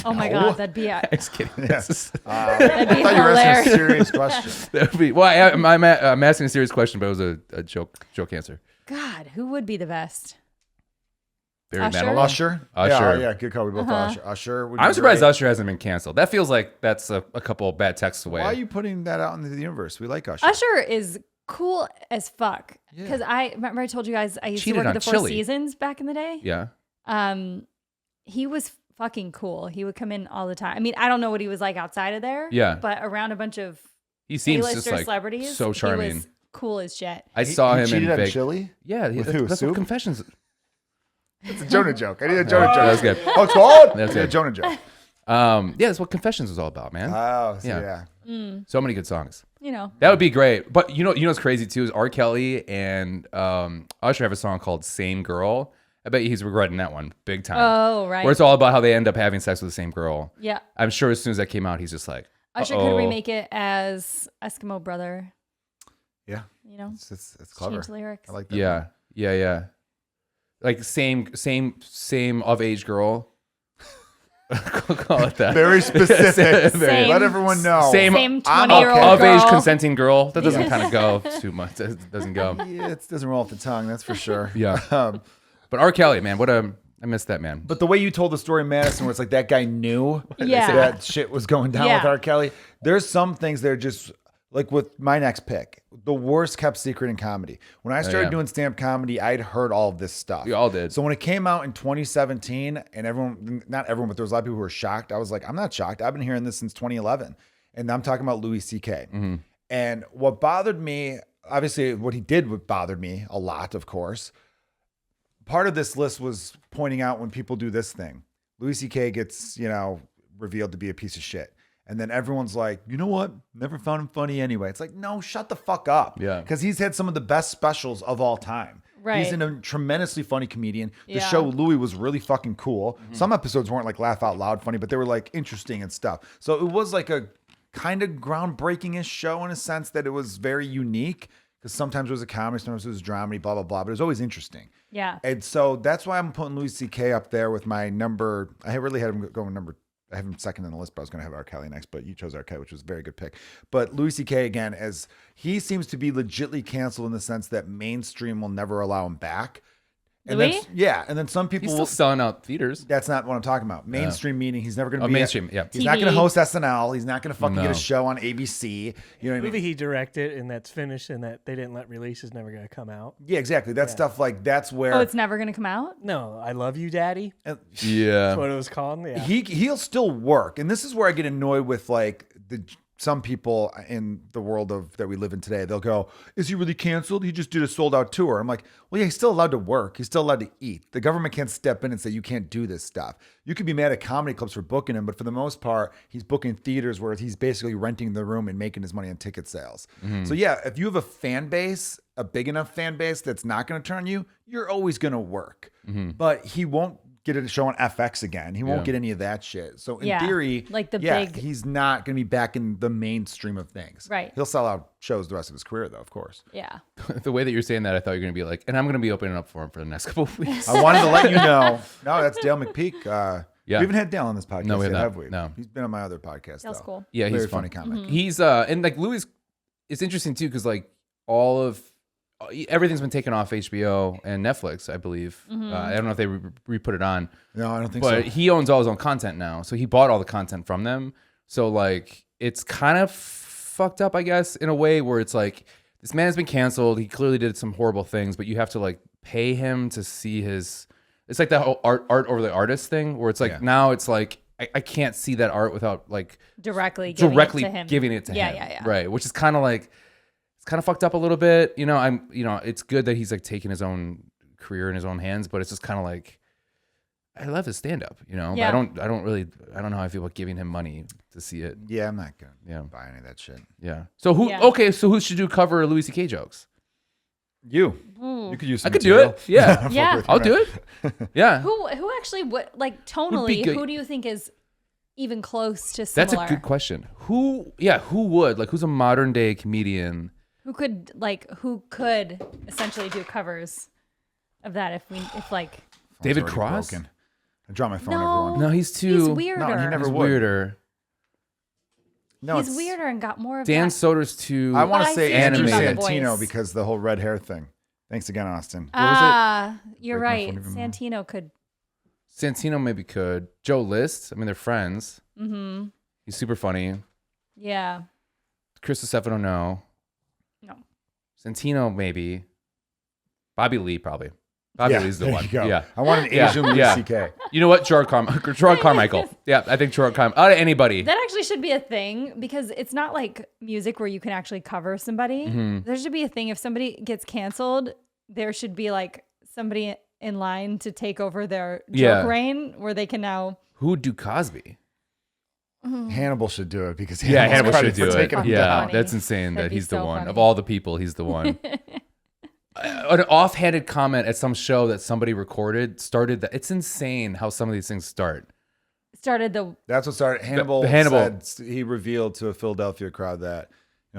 Oh my God, that'd be Just kidding. Yes. that'd be I thought you were asking a hilarious. serious question. That would be. Well, I'm asking a serious question, but it was a joke answer. God, who would be the best? Barry Usher? Manilow? Usher. Usher. Yeah, good call. We both thought Usher. Usher. Would I'm be surprised great. Usher hasn't been canceled. That feels like that's a couple of bad texts away. Why are you putting that out into the universe? We like Usher. Usher is cool as fuck. Because I remember I told you guys I used Cheated to work on at the Four Chili. Seasons back in the day. Yeah. He was fucking cool. He would come in all the time. I mean, I don't know what he was like outside of there. Yeah. But around a bunch of He seems A-lister just like celebrities, so charming. He was cool as shit. I saw He him cheated in on Vegas. Chili? Yeah, With that's who? what Soup? Confessions. It's a Jonah joke. I need a Jonah joke. That's good. Oh, it's called? That's I need a good. Jonah joke. Yeah, that's what Confessions was all about, man. Oh, so Yeah. yeah. So many good songs. You know. That would be great. But you know what's crazy too is R. Kelly and Usher have a song called "Same Girl." I bet you he's regretting that one big time. Oh, right. Where it's all about how they end up having sex with the same girl. Yeah. I'm sure as soon as that came out, he's just like, Usher uh-oh. could remake it as Eskimo Brother. Yeah. You know, It's clever. change lyrics. I like that. Yeah. Like same of age girl. Call it that. Very specific. Same. Let everyone know. Same 20-year-old of age girl. consenting girl. That doesn't kind of go too much. It doesn't go. Yeah, it doesn't roll off the tongue, that's for sure. Yeah. Um, But R. Kelly, man, what a I miss that man. But the way you told the story in Madison, where it's like that guy knew Yeah. that shit was going down Yeah. with R. Kelly, there's some things that are just like with my next pick, the worst kept secret in comedy. When I started doing stand-up comedy, I'd heard all of this stuff. We all did. So when it came out in 2017, and everyone, not everyone, but there was a lot of people who were shocked. I was like, I'm not shocked. I've been hearing this since 2011. And I'm talking about Louis C.K. Mm-hmm. And what bothered me, obviously what he did bothered me a lot, of course. Part of this list was pointing out when people do this thing. Louis C.K. gets, revealed to be a piece of shit. And then everyone's like, you know what? Never found him funny anyway. It's like, no, shut the fuck up. Yeah. Because he's had some of the best specials of all time. Right. He's a tremendously funny comedian. The Yeah. show Louis was really fucking cool. Some episodes weren't like laugh out loud funny, but they were like interesting and stuff. So it was like a kind of groundbreaking-ish show in a sense that it was very unique. Because sometimes it was a comedy, sometimes it was dramedy, blah, blah, blah. But it was always interesting. Yeah. And so that's why I'm putting Louis C.K. up there with my number. I really had him going number. I have him second in the list, but I was going to have R. Kelly next. But you chose R. Kelly, which was a very good pick. But Louis C.K. again, as he seems to be legitly canceled in the sense that mainstream will never allow him back. And Louis? then, yeah, and then some people He's still selling out theaters. That's not what I'm talking about. Mainstream meaning he's never going to be mainstream, yeah. He's not TV. going to host SNL. He's not going to fucking get No. a show on ABC. You know what I mean? movie he directed and that's finished and that they didn't let release is never going to come out. Yeah, exactly. That stuff like that's where Oh, it's never going to come out? No, I Love You, Daddy. and Yeah. That's what it was called. Yeah. he'll still work, and this is where I get annoyed with like some people in the world of that we live in today. They'll go, "Is he really canceled? He just did a sold out tour." I'm like, "Well, yeah, he's still allowed to work. He's still allowed to eat. The government can't step in and say you can't do this stuff. You could be mad at comedy clubs for booking him, but for the most part, he's booking theaters where he's basically renting the room and making his money on ticket sales. So yeah, if you have a fan base, a big enough fan base that's not going to turn you, you're always going to work. But he won't get a show on FX again. He won't Yeah. get any of that shit. So in Yeah, theory, like the yeah, big- he's not going to be back in the mainstream of things. Right. He'll sell out shows the rest of his career, though, of course. Yeah. The way that you're saying that, I thought you were going to be like, and I'm going to be opening up for him for the next couple of weeks. I wanted to let you know. No, that's Dale McPeak. Yeah. We haven't had Dale on this podcast No, we yet, have have not. we? No. He's been on my other podcast, That's though. cool. Yeah, he's Very fun. funny comic. He's and like Louis, it's interesting too because like all of everything's been taken off HBO and Netflix, I believe. I don't know if they re-put it on, No, I don't think but so. he owns all his own content now, so he bought all the content from them. So like it's kind of fucked up, I guess, in a way where it's like this man has been canceled. He clearly did some horrible things, but you have to like pay him to see his. It's like that whole art over the artist thing, where it's like Yeah. now it's like I can't see that art without like Directly giving it to him. giving it to Yeah, him. yeah, yeah. Right, which is kind of like it's kind of fucked up a little bit. It's good that he's like taking his own career in his own hands, but it's just kind of like I love his stand up, but Yeah. I don't know how I feel about giving him money to see it. Yeah, I'm not going Yeah. to buy any of that shit. Yeah. So who Yeah. so who should do cover Louis C.K. jokes? You. Ooh. You could use some I could do material. it. Yeah. Yeah. I'll do it. Yeah. Who actually would like tonally? good. Who do you think is even close to That's similar? a good question. Who would? Like who's a modern day comedian? Who could essentially do covers of that if Phone's David already Cross? broken. I drop my phone, No. everyone. No, he's too he's weirder. No, he never He's would. weirder. No, He's it's- weirder and got more of Dan that. Soder's too I want But to I say see Andrew something about the Santino voice. because the whole red hair thing. Thanks again, Austin. You're Break my right. phone even more. Santino could. Santino maybe could. Joe List. I mean, they're friends. Mm-hmm. He's super funny. Yeah. Chris Stefano, no. No. Santino, maybe. Bobby Lee, probably. Bobby Lee's the there one. you go. Yeah. I want an Yeah, Asian Louis yeah. C.K. You know what? Gerard Carmichael. Yeah, I think Gerard Carmichael. Out of anybody. That actually should be a thing because it's not like music where you can actually cover somebody. Mm-hmm. There should be a thing if somebody gets canceled, there should be like somebody in line to take over their Yeah. joke reign where they can now. Who would do Cosby? Hannibal should do it because Yeah, Hannibal should credit do for it. taking him Yeah, down. Funny. that's insane That'd that be he's the so one. funny. Of all the people, he's the one. An offhanded comment at some show that somebody recorded started that. It's insane how some of these things start. Started the That's what started. Hannibal, the Hannibal- said he revealed to a Philadelphia crowd that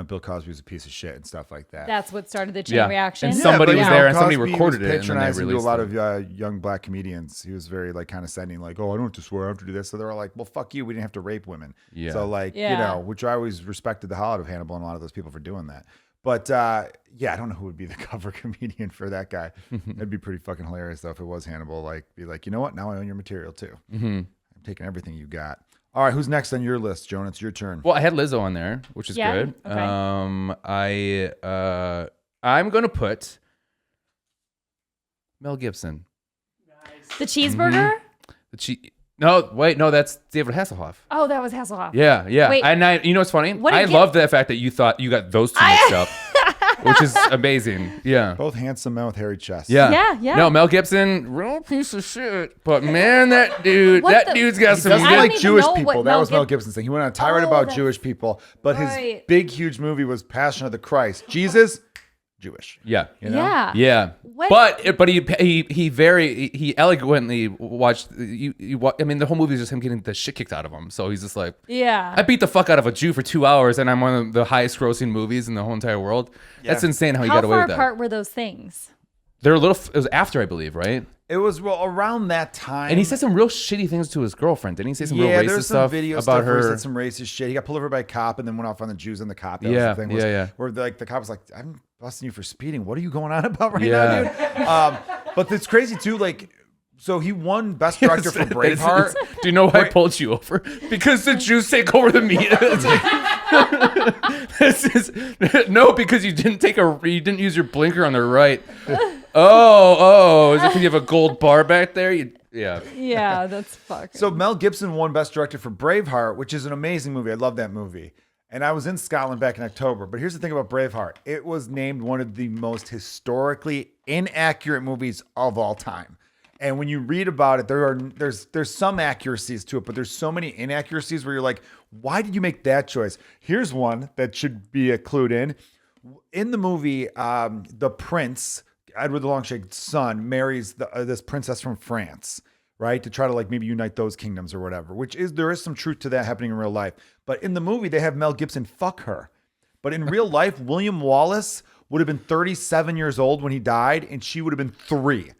Bill Cosby was a piece of shit and stuff like that. that's what started the chain Yeah. reaction. And somebody but was Bill there and somebody Cosby recorded was it and then they patronizing to a released lot it. of young black comedians. He was very like condescending, like, "Oh, I don't have to swear, I have to do this." So they were like, "Well, fuck you. We didn't have to rape women." Yeah. So like, Yeah. which I always respected the hell out of Hannibal and a lot of those people for doing that. But yeah, I don't know who would be the cover comedian for that guy. It'd be pretty fucking hilarious though if it was Hannibal. Like, be like, you know what? Now I own your material too. I'm taking everything you got. All right, who's next on your list, Jonah? It's your turn. Well, I had Lizzo on there, which is good. Okay. I'm gonna put Mel Gibson. The cheeseburger? No, that's David Hasselhoff. Oh, that was Hasselhoff. Yeah. Wait. And you know what's funny? What did I Gib- love the fact that you thought you got those two mixed up, which is amazing. Yeah. Both handsome men with hairy chests. Yeah. Yeah. No, Mel Gibson, real piece of shit. But man, that dude's got He some doesn't I don't like even Jewish know people. what That Mel was Mel Gib- Gibson's thing. He went on a tirade Oh, about that's Jewish people, but his right. big, huge movie was Passion of the Christ. Jesus, Jewish. Yeah. You know? Yeah. But he eloquently watched. I mean, the whole movie is just him getting the shit kicked out of him. So he's just like, Yeah. I beat the fuck out of a Jew for 2 hours, and I'm one of the highest grossing movies in the whole entire world. That's insane how he How got away far with that. apart were those things? They're a little. It was after, I believe, right? It was around that time. And he said some real shitty things to his girlfriend. Didn't he say some real there racist was some stuff video about stuff where he her? said some racist shit. He got pulled over by a cop and then went off on the Jews and the cop. That Yeah, was the thing. yeah. Where like the cop was like, "I'm busting you for speeding. What are you going on about right Yeah. now, dude?" But it's crazy too. Like, so he won Best Director for Braveheart. Do you know why I pulled you over? Because the Jews take over the media. Because you didn't use your blinker on the right. Oh, is it because you have a gold bar back there? Yeah. Yeah, that's fucked. So Mel Gibson won Best Director for Braveheart, which is an amazing movie. I love that movie. And I was in Scotland back in October. But here's the thing about Braveheart. It was named one of the most historically inaccurate movies of all time. And when you read about it, there's some accuracies to it, but there's so many inaccuracies where you're like, why did you make that choice? Here's one that should be clued in. In the movie, the prince, Edward the Longshank's son, marries this princess from France, right? To try to like maybe unite those kingdoms or whatever, there is some truth to that happening in real life. But in the movie, they have Mel Gibson fuck her. But in real life, William Wallace would have been 37 years old when he died, and she would have been 3.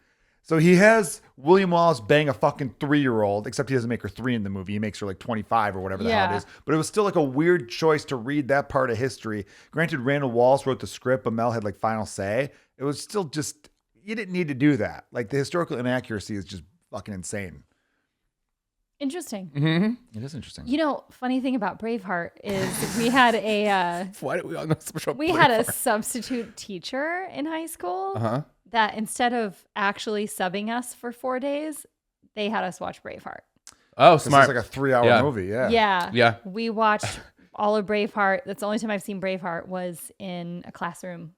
So he has William Wallace bang a fucking 3-year-old, except he doesn't make her 3 in the movie. He makes her like 25 or whatever the hell it is. But it was still like a weird choice to read that part of history. Granted, Randall Wallace wrote the script, but Mel had like final say. It was still just, you didn't need to do that. Like the historical inaccuracy is just fucking insane. Interesting. Mm-hmm. It is interesting. You know, funny thing about Braveheart is we had a Why do we all know so much about we had a Braveheart? substitute teacher in high school that instead of actually subbing us for 4 days, they had us watch Braveheart. Oh, This is smart. like a 3-hour movie. Yeah. Yeah. We watched all of Braveheart. That's the only time I've seen Braveheart was in a classroom.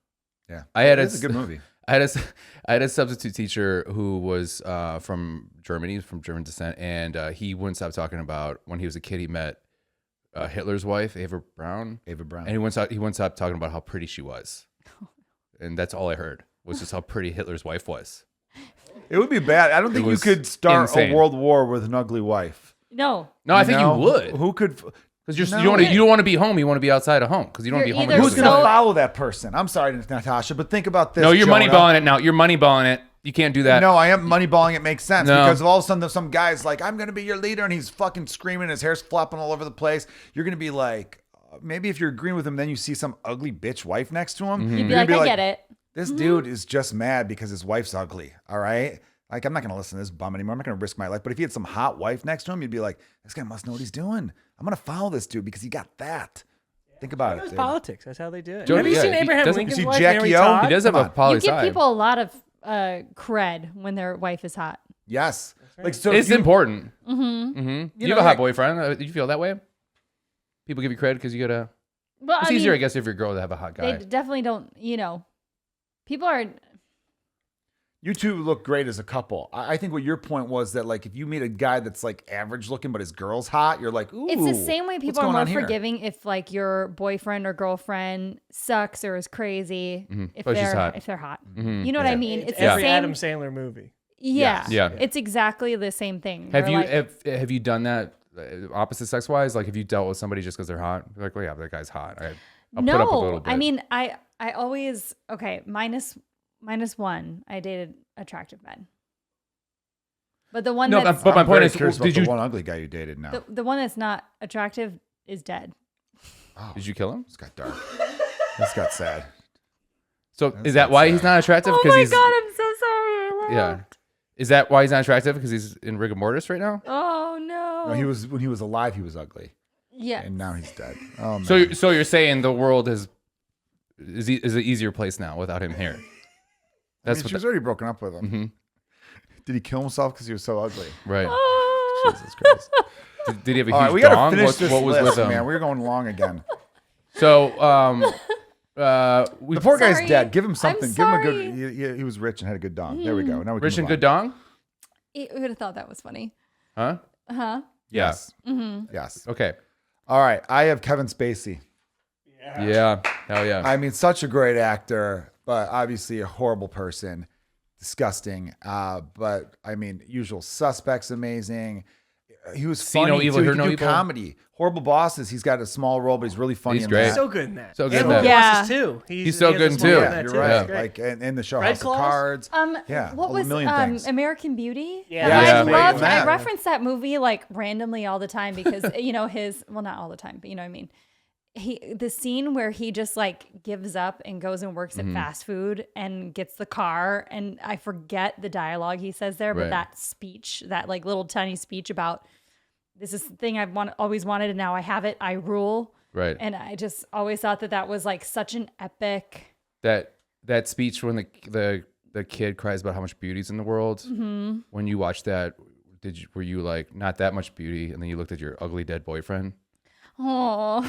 Yeah. It's a good movie. I had a substitute teacher who was from Germany, from German descent, and he wouldn't stop talking about when he was a kid. He met Hitler's wife, Eva Braun, and he wouldn't stop talking about how pretty she was, and that's all I heard was just how pretty Hitler's wife was. It would be bad. I don't think you could start a world war with an ugly wife. No, I think you would. Who could? Because you don't want to be home. You want to be outside of home because you don't want to be home. You're Who's either going to so- follow that person? I'm sorry, Natasha, but think about this. No, you're Jonah. moneyballing it now. You're moneyballing it. You can't do that. No, I am moneyballing it. Makes sense No. because all of a sudden some guy's like, "I'm going to be your leader," and he's fucking screaming, his hair's flopping all over the place. You're going to be like, maybe if you're agreeing with him, then you see some ugly bitch wife next to him. Mm-hmm. you'd be You're like, gonna I get it. This dude is just mad because his wife's ugly. All right. Like, I'm not going to listen to this bum anymore. I'm not going to risk my life. But if he had some hot wife next to him, you'd be like, this guy must know what he's doing. I'm going to follow this dude because he got that. Think about It it. was dude. politics. That's how they do it. Joe- Have you yeah, seen he Abraham doesn't- Lincoln's you see wife, Jackie Mary O? Todd? He does have Come a on. poli You give sci. people a lot of cred when their wife is hot. Yes. Like, so It's important. Mm-hmm. You have a hot boyfriend. You feel that way? People give you credit because you got a. Well, It's easier, I guess, if you're a girl to have a hot They guy. definitely don't. People are. You two look great as a couple. I think what your point was that, like, if you meet a guy that's like average looking but his girl's hot, you're like, ooh. It's the same way what's people are going more on here? forgiving if like your boyfriend or girlfriend sucks or is crazy if But she's they're hot. if they're hot. Mhm. You know what I mean? It's It's every the same. Adam Sandler movie. Yeah. Yeah. It's exactly the same thing. Have We're you like, have you done that opposite sex wise? Like, have you dealt with somebody just because they're hot? You're like, well, yeah, that guy's hot. I'll put up a little No, bit. I mean, I always minus one. I dated attractive men, but the one No, that's but my I'm point very is, curious about did you the one ugly guy you dated now? the one that's not attractive is dead. Oh, did you kill him? this got dark. This got sad. So is that why he's not attractive? Oh Because my he's god, I'm so sorry. I yeah. laughed. Is that why he's not attractive? Because he's in rigor mortis right now. Oh no. No, he was when he was alive. He was ugly, Yeah. and now he's dead. Oh man. So you're saying the world is an easier place now without him here? That's she was already broken up with him. Mm-hmm. Did he kill himself because he was so ugly? right. Oh. Jesus Christ! Did he have a All huge right, we gotta dong? finish What this was list, with him? man. We're going long again. So The poor guy's Sorry. dead. Give him something. I'm Give him a sorry. good. He was rich and had a good dong. There we go. Now we rich can and move good dong? You would have thought that was funny. Huh? Huh? Yes. Yes. Okay. All right. I have Kevin Spacey. Yeah. Hell yeah. I mean, such a great actor, but obviously a horrible person. Disgusting. But I mean, Usual Suspects, amazing. He was See funny No Evil, too. He Hear could No do Evil. comedy. Horrible Bosses. He's got a small role, but he's really funny. He's in great. that. So good in that. So good And in that. Little Yeah. Bosses, too. He's so he has good a in small too. role Yeah, in that, you're too. right. That's great. Like in the show Red House Claws? of Cards. Yeah. What all the was million things. American Beauty? Yeah. Yeah. I Amazing. loved. Yeah. I reference that movie like randomly all the time because his not all the time, but you know what I mean. The scene where he just like gives up and goes and works Mm-hmm. at fast food and gets the car, and I forget the dialogue he says there, Right. but that speech, that like little tiny speech about this is the thing I've always wanted and now I have it, I rule. Right. And I just always thought that was like such an epic. That speech when the kid cries about how much beauty's in the world. Mm-hmm. When you watched that, were you like not that much beauty, and then you looked at your ugly dead boyfriend? Oh,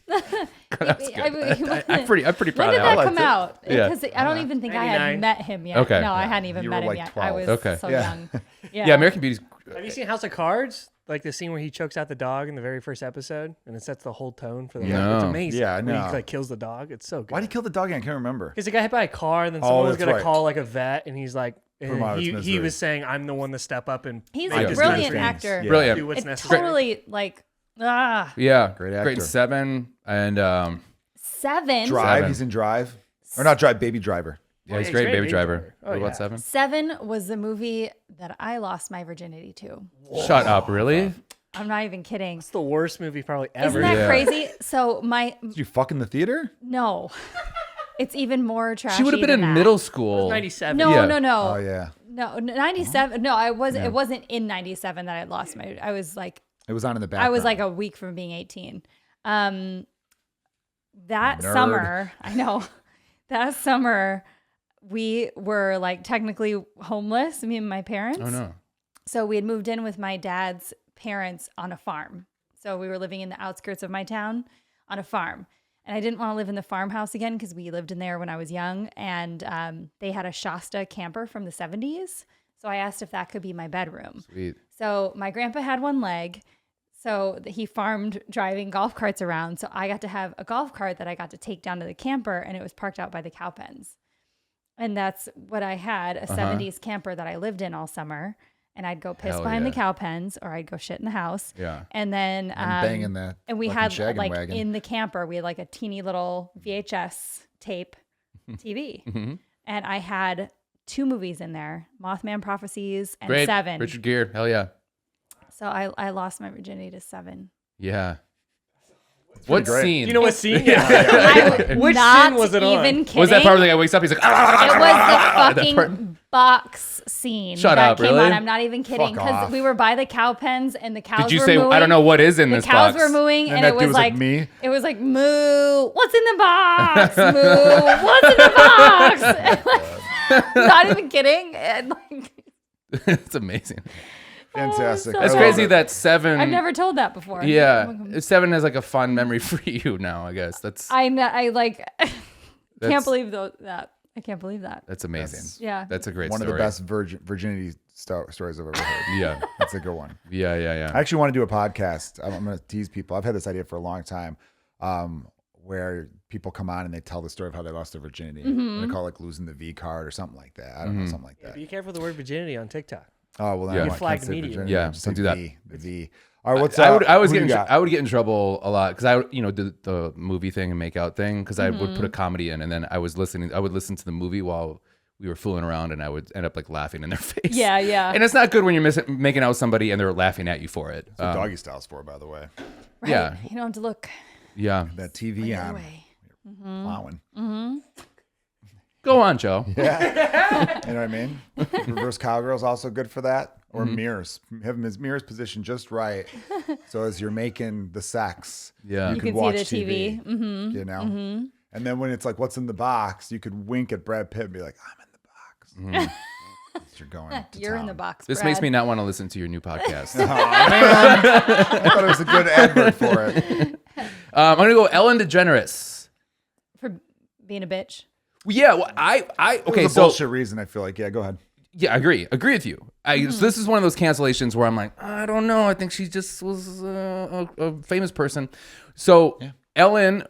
That's good. I'm pretty when proud did of that that. come out? Yeah. Because I don't even think I 99. had met him yet. Okay. No, I hadn't even You met were him like yet. 12. I was Okay. so Yeah. young. Yeah, American Beauty's. Have you seen House of Cards? Like the scene where he chokes out the dog in the very first episode, and it sets the whole tone for the. No. It's amazing. Yeah, I When know. he like kills the dog. It's so good. Why did he kill the dog? I can't remember. Because he got hit by a car, and then Oh, someone was that's gonna right. call like a vet, and he's like, Put him out of his he misery. was saying, "I'm the one to step up and He's make a this brilliant good things. actor. Yeah. Brilliant. do what's It's necessary." totally like Yeah, Great actor. 7 and 7. Drive. 7. He's in Drive. Or not Drive, Baby Driver. yeah, he's he's great, great, Baby Baby Driver. Driver. Oh, What about yeah. 7? 7 was the movie that I lost my virginity to. Shut up, really? I'm not even kidding. It's the worst movie probably ever. Isn't that Yeah. crazy? So Did you fuck in the theater? no, it's even more trashy. She would have been in than that. middle school. 97. No, Yeah. no. Oh, yeah. No, 97. No, I was. It wasn't in 97 that I lost my. I was like, It was on in the background. I was like a week from being 18. That Nerd. summer, I know. That summer, we were like technically homeless. Me and my parents. Oh no. So we had moved in with my dad's parents on a farm. So we were living in the outskirts of my town on a farm. And I didn't want to live in the farmhouse again because we lived in there when I was young. And they had a Shasta camper from the 70s. So I asked if that could be my bedroom. Sweet. So my grandpa had one leg. So he farmed driving golf carts around. So I got to have a golf cart that I got to take down to the camper, and it was parked out by the cow pens. And that's what I had, a 70s camper that I lived in all summer. And I'd go piss Hell behind yeah. the cow pens, or I'd go shit in the house. Yeah. And then banging the and we fucking had shaggin' like wagon. in the camper, we had like a teeny little VHS tape TV. Mm-hmm. And I had 2 movies in there, Mothman Prophecies and Great. 7. Richard Gere. Hell yeah. So I lost my virginity to 7. Yeah. What great. scene? Do you know what scene? I was Which not scene was it on? even kidding. was that part where the guy wakes up? He's like, It was the That part- fucking box scene Shut that up, came really? on. I'm not even kidding Fuck because off. we were by the cow pens and the cows Did you were say, mooing. I don't know what is in The this cows box? were mooing, And and that it dude was was like, like me? It was like moo. What's in the box? Moo. What's in the box? And, like, not even kidding. And like, It's amazing. Fantastic. so It's I love crazy it. that 7. I've never told that before. Yeah. 7 is like a fun memory for you now, I guess. That's I like That's- can't believe that. I can't believe that. that's amazing. Yeah. That's a great One story. of the best virginity stories I've ever heard. Yeah. That's a good one. Yeah. I actually want to do a podcast. I'm going to tease people. I've had this idea for a long time, where people come on and they tell the story of how they lost their virginity. Mm-hmm. They call it like losing the V card or something like that. I don't know, something like that. Be careful with the word virginity on TikTok. Oh well, then Yeah. I You can't flagged say immediately. virginity. Yeah, Just don't say do that. V, the V. All right, what's I up? I would get in trouble a lot because I did the movie thing and make out thing because I would put a comedy in and then I would listen to the movie while we were fooling around and I would end up like laughing in their face. Yeah. And it's not good when you're making out with somebody and they're laughing at you for it. That's what doggy style's for, by the way. Right. Yeah. You don't have to look Yeah. That TV the other on. way. plowing. Go on, Joe. Yeah. You know what I mean? Reverse cowgirl's also good for that. Or mirrors. Have his mirrors positioned just right. So as you're making the sex, Yeah. you You can can see watch the TV. You know? And then when it's like, what's in the box, you could wink at Brad Pitt and be like, I'm in the box. You're going to You're in town. the box. This Brad. makes me not want to listen to your new podcast. Oh, man. I thought it was a good advert for it. I'm gonna go Ellen DeGeneres. for being a bitch. Yeah, well, I It okay. was a So bullshit reason, I feel like. Yeah, go ahead. yeah, I agree with you. So this is one of those cancellations where I'm like, I don't know. I think she just was a famous person. So Ellen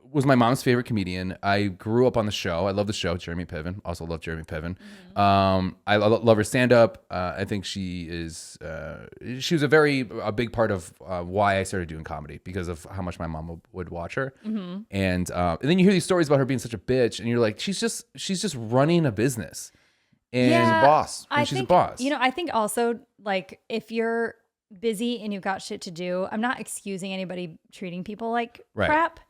was my mom's favorite comedian. I grew up on the show. I love the show. Jeremy Piven. Also love Jeremy Piven. I love her stand up. I think she was a big part of why I started doing comedy, because of how much my mom would watch her. And then you hear these stories about her being such a bitch, and you're like, she's just running a business. And She's a boss. I she's a think, boss. You know, I think also, like, if you're busy and you've got shit to do, I'm not excusing anybody treating people like Right. crap.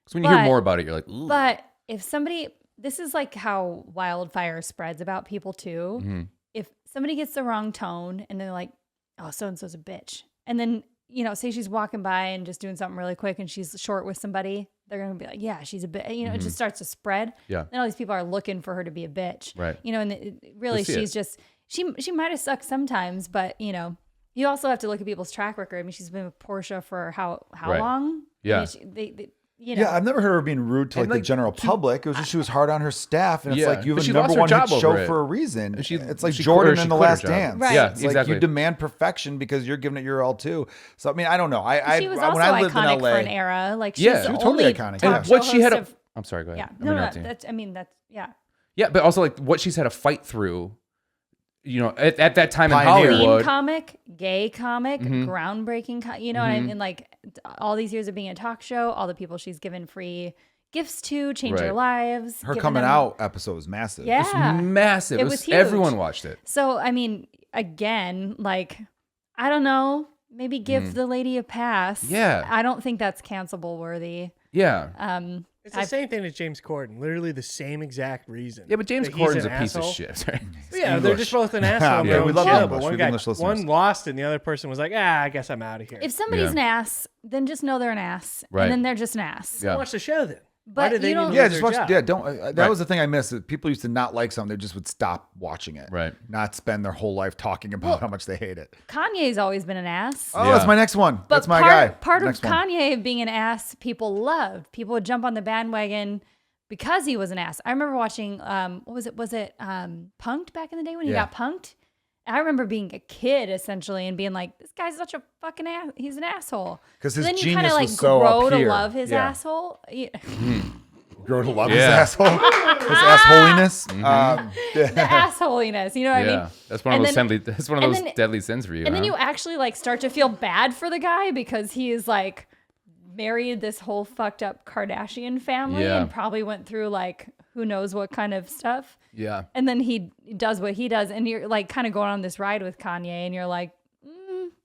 So when you hear but- more about it, you're like, ooh. But if somebody, this is like how wildfire spreads about people too. Mm-hmm. If somebody gets the wrong tone and they're like, oh, so-and-so's a bitch. And then, you know, say she's walking by and just doing something really quick and she's short with somebody, they're going to be like, yeah, she's a bitch. You know, it just starts to spread. Mm-hmm. Yeah. Then all these people are looking for her to be a bitch. Right. You know, and really Let's see she's just, she might have sucked sometimes, but, you know, you also have to look at people's track record. I mean, she's been with Portia for how Right. long? Yeah. I mean, they you know. Yeah, I've never heard her being rude to like the general public. It was just she was hard on her staff, and it's Yeah, like you but have she a number lost her one hit job over show it. for a reason. And It's like she Jordan quit in The her Last job. Dance. Right. Yeah, It's exactly. like you demand perfection because you're giving it your all too. So I mean, I don't know. She was when also I lived in iconic LA, for an era. Like she's Yeah. the She was totally only iconic, talk yeah. show What she had host a, of- I'm sorry, go ahead. yeah. I'm No, interrupting you. that's, I mean, that's, yeah. Yeah, but also like what she's had to fight through, you know, at that time Pioneer. in Hollywood. Clean comic, gay comic, groundbreaking, you know, what I mean, like all these years of being a talk show, all the people she's given free gifts to, change their Right. lives. her given coming them- out episode was massive. Yeah. Massive. It It was was huge. everyone watched it. So, I mean, again, like, I don't know, maybe give the lady a pass. Yeah. I don't think that's cancelable worthy. Yeah. It's the same thing as James Corden. Literally the same exact reason. Yeah, but James that he's Corden's a an piece of asshole. shit. Right? Yeah, they're just both an asshole. Yeah, in their we own love show, English. but We one have guy, English listeners. one lost, and the other person was like, I guess I'm out of here. If somebody's Yeah. an ass, then just know they're an ass. Right. And then they're just an ass. Yeah. Watch the show then. Why But do they you need don't- to Yeah, lose just their watch. job? Yeah, don't. That Right. was the thing I missed. That people used to not like something, they just would stop watching it. Right. Not spend their whole life talking about how much they hate it. Kanye's always been an ass. Oh, Yeah. that's my next one. But That's my guy. part of Next one. Kanye being an ass, people loved. People would jump on the bandwagon because he was an ass. I remember watching, what was it? Was it Punked back in the day when he Yeah. got punked? I remember being a kid essentially and being like, this guy's such a fucking ass. He's an asshole. 'Cause his then you genius like was so grow up to here. love his Yeah. asshole. Yeah. Grow to love his Yeah. asshole. His assholiness. The assholiness. You know what I mean? Yeah. That's one of And those then- deadly, that's one of and those then- deadly sins for you. And then huh? you actually like start to feel bad for the guy because he is like married this whole fucked up Kardashian family Yeah. and probably went through like who knows what kind of stuff. Yeah. And then he does what he does and you're like kind of going on this ride with Kanye and you're like,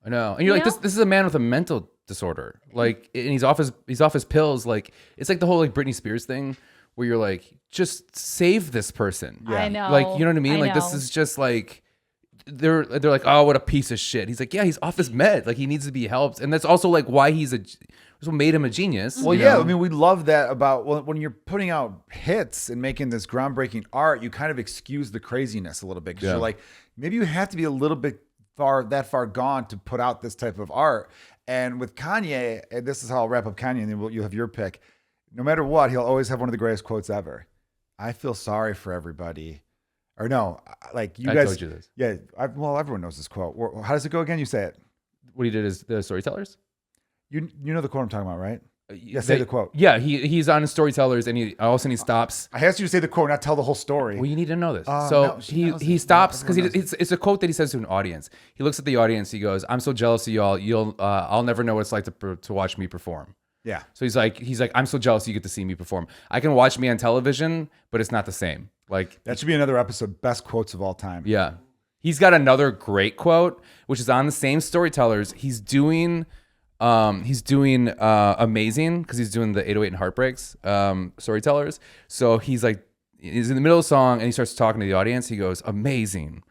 I know. And you're You like, know? this is a man with a mental disorder. Like, and he's off his pills. Like, it's like the whole like Britney Spears thing where you're like, just save this person. I know. Like, you know what I mean? I Like, this know. is just like, they're like, oh, what a piece of shit. He's like, yeah, he's off his med. Like, he needs to be helped. And that's also like why that's what made him a genius. Well, you yeah, know? I mean, we love that about when you're putting out hits and making this groundbreaking art, you kind of excuse the craziness a little bit because Yeah. you're like, maybe you have to be a little bit that far gone to put out this type of art. And with Kanye, and this is how I'll wrap up Kanye, and then you'll have your pick. No matter what, he'll always have one of the greatest quotes ever. I feel sorry for everybody. Or no, like you I guys. told you this. Yeah, well, everyone knows this quote. How does it go again? You say it. What he did is the storytellers. You know the quote I'm talking about, right? Yeah, say the quote. Yeah, he's on his storytellers, and all of a sudden he stops. I asked you to say the quote, not tell the whole story. Well, you need to know this. No, So she knows he it. stops No, because everyone knows it's a quote that he says to an audience. He looks at the audience. He goes, "I'm so jealous of y'all. I'll never know what it's like to watch me perform." Yeah. So he's like, I'm so jealous you get to see me perform. I can watch me on television, but it's not the same. Like, That should be another episode. Best quotes of all time. yeah. He's got another great quote, which is on the same storytellers. He's doing He's doing Amazing because he's doing the 808 and Heartbreaks storytellers. So he's in the middle of the song and he starts talking to the audience. He goes, amazing.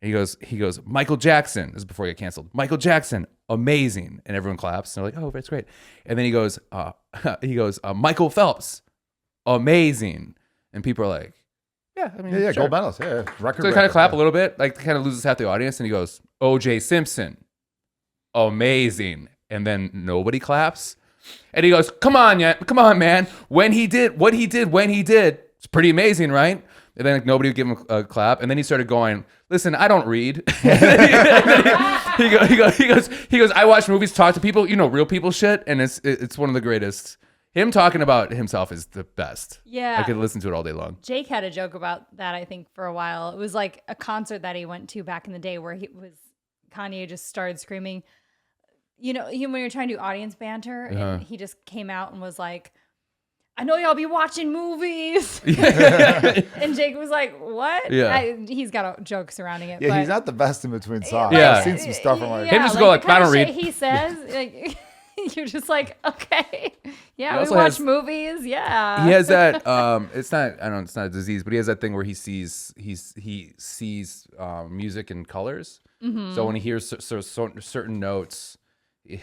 And he goes, Michael Jackson. This is before he got canceled. Michael Jackson, amazing. And everyone claps. And they're like, oh, that's great. And then he goes, Michael Phelps, amazing. And people are like, yeah, I mean, Yeah, sure. gold medals. Yeah, record. So they kind of clap a little bit, like kind of loses half the audience. And he goes, O.J. Simpson, amazing. And then nobody claps. And he goes, come on, man. When he did, it's pretty amazing, right? And then nobody would give him a clap. And then he started going, listen, I don't read. he goes, I watch movies, talk to people, real people shit. And it's one of the greatest. Him talking about himself is the best. Yeah. I could listen to it all day long. Jake had a joke about that, I think, for a while. It was like a concert that he went to back in the day where Kanye just started screaming. When you're trying to do audience banter, and he just came out and was like, I know y'all be watching movies. And Jake was like, what? Yeah. He's got a joke surrounding it. Yeah, but he's not the best in between songs. Yeah. I've seen some stuff from like, Him just go like, the I kind don't of read. shit he says, like, you're just like, okay. Yeah, we also watch has- movies. Yeah. He has that. It's not a disease, but he has that thing where he sees music in colors. Mm-hmm. So when he hears certain notes, he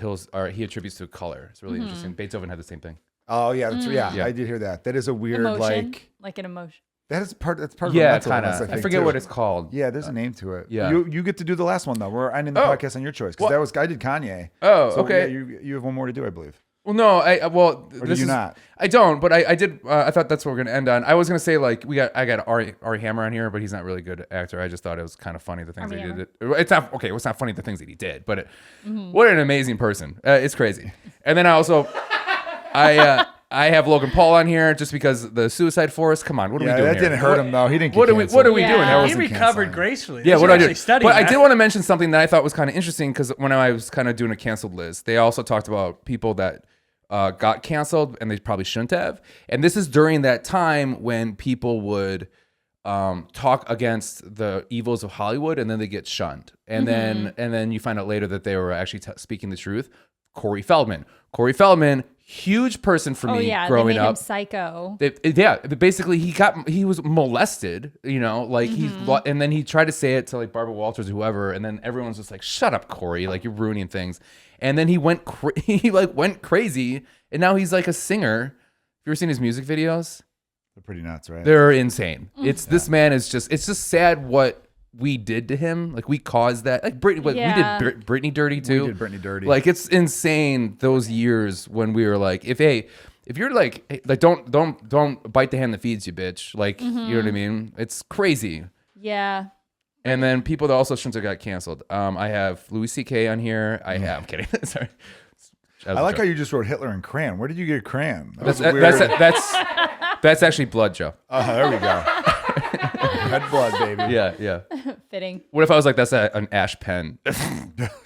attributes to a color. It's really interesting. Beethoven had the same thing. oh yeah, I did hear that. That is a weird Emotion. Like an emotion. that's part of a Yeah, mental kind illness, of. I think, forget too. what it's called. Yeah, there's a name to it. Yeah. You get to do the last one though. We're ending the podcast on your choice because I did Kanye. Oh, So, okay. yeah, you have one more to do, I believe. Well, no, Or do you not? I don't, but I did. I thought that's what we're gonna end on. I was gonna say like I got Ari Hammer on here, but he's not really a good actor. I just thought it was kind of funny the things that he Armie did. It's not okay. It's not funny the things that he did, but what an amazing person. It's crazy. And then I also I have Logan Paul on here just because the Suicide Forest. Come on, what are we doing that here? didn't hurt him though. He didn't. Get What are we canceled. doing? Yeah. That He wasn't recovered canceling. gracefully. Yeah, They what should I did. actually study But I that. did want to mention something that I thought was kind of interesting because when I was kind of doing a canceled list, they also talked about people that got canceled and they probably shouldn't have. And this is during that time when people would talk against the evils of Hollywood and then they get shunned. And then you find out later that they were actually speaking the truth. Corey Feldman, huge person for me growing they made him up. psycho. Basically he was molested, and then he tried to say it to like Barbara Walters or whoever, and then everyone's just like, "Shut up, Corey! Like you're ruining things." And then he went went crazy, and now he's like a singer. Have you ever seen his music videos? They're pretty nuts, right? They're insane. This man is just. It's just sad what we did to him. Like we caused that. Like Britney, we did Britney dirty too. We did Britney dirty. Like it's insane those years when we were like, if you're like don't bite the hand that feeds you, bitch. Like you know what I mean? It's crazy. Yeah. And then people that also shouldn't have got canceled. I have Louis C.K. on here. I'm kidding. Sorry. I like how you just wrote Hitler and crayon. Where did you get a crayon? That's actually blood, Joe. There we go. Red blood, baby. Yeah. Fitting. What if I was like, that's an ash pen?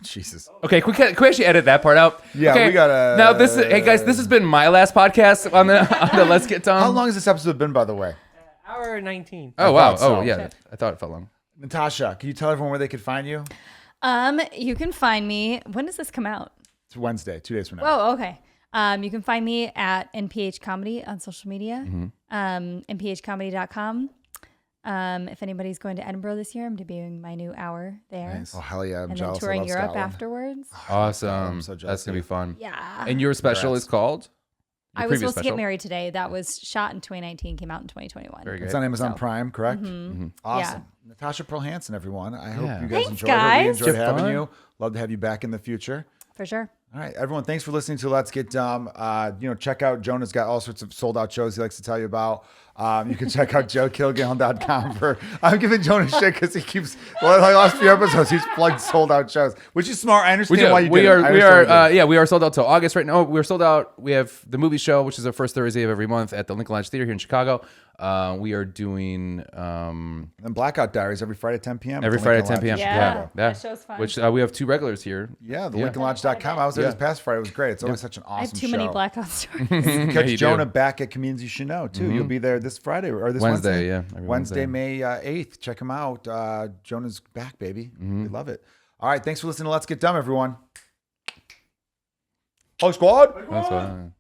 Jesus. Okay, can we actually edit that part out? Yeah, okay. we gotta. Now hey guys, this has been my last podcast on the Let's Get Dumb. How long has this episode been, by the way? Hour 19. Oh wow. thought so. Oh yeah. I thought it felt long. Natasha, can you tell everyone where they could find you? You can find me. When does this come out? It's Wednesday, 2 days from now. Oh, okay. You can find me at NPH Comedy on social media. NPHcomedy.com. If anybody's going to Edinburgh this year, I'm debuting my new hour there. Nice. Oh hell yeah! I'm And then jealous. touring I love Europe Scotland. afterwards. Awesome. I'm so jealous That's gonna of be fun. Yeah. And your special Congrats. is called? Your I was previous supposed to special? get married today. That was shot in 2019, came out in 2021. Very good. It's on Amazon So- Prime, correct? Mm-hmm. Awesome. Natasha Pearl Hansen, everyone. I hope Yeah. you guys Thanks, enjoyed it. We guys. enjoyed It's having fun. you. Love to have you back in the future. For sure. All right, everyone, thanks for listening to Let's Get Dumb. Check out Jonah's got all sorts of sold out shows he likes to tell you about. You can check out joekilgallon.com for. I'm giving Jonah shit because he keeps. Well, the last few episodes he's plugged sold out shows, which is smart. I understand why you did it. I understand why you did it. We are sold out till August right now. We're sold out. We have the movie show, which is the first Thursday of every month at the Lincoln Lodge Theater here in Chicago. We are doing And Blackout Diaries every Friday at 10 p.m. every at the Friday at Lincoln 10 p.m. Lodge. Yeah, that show's fun. Which we have 2 regulars here. Yeah, the LincolnLodge.com. I was there this past Friday. It was great. It's always such an I have awesome too show. many blackout stories. You can Yeah, catch you Jonah do. back at Comedians You Should Know, too. You'll be there this Friday or this Wednesday, yeah, every Wednesday, Wednesday. May 8th. Check him out. Jonah's back, baby. We love it. All right. Thanks for listening to Let's Get Dumb, everyone. Hug squad. That's what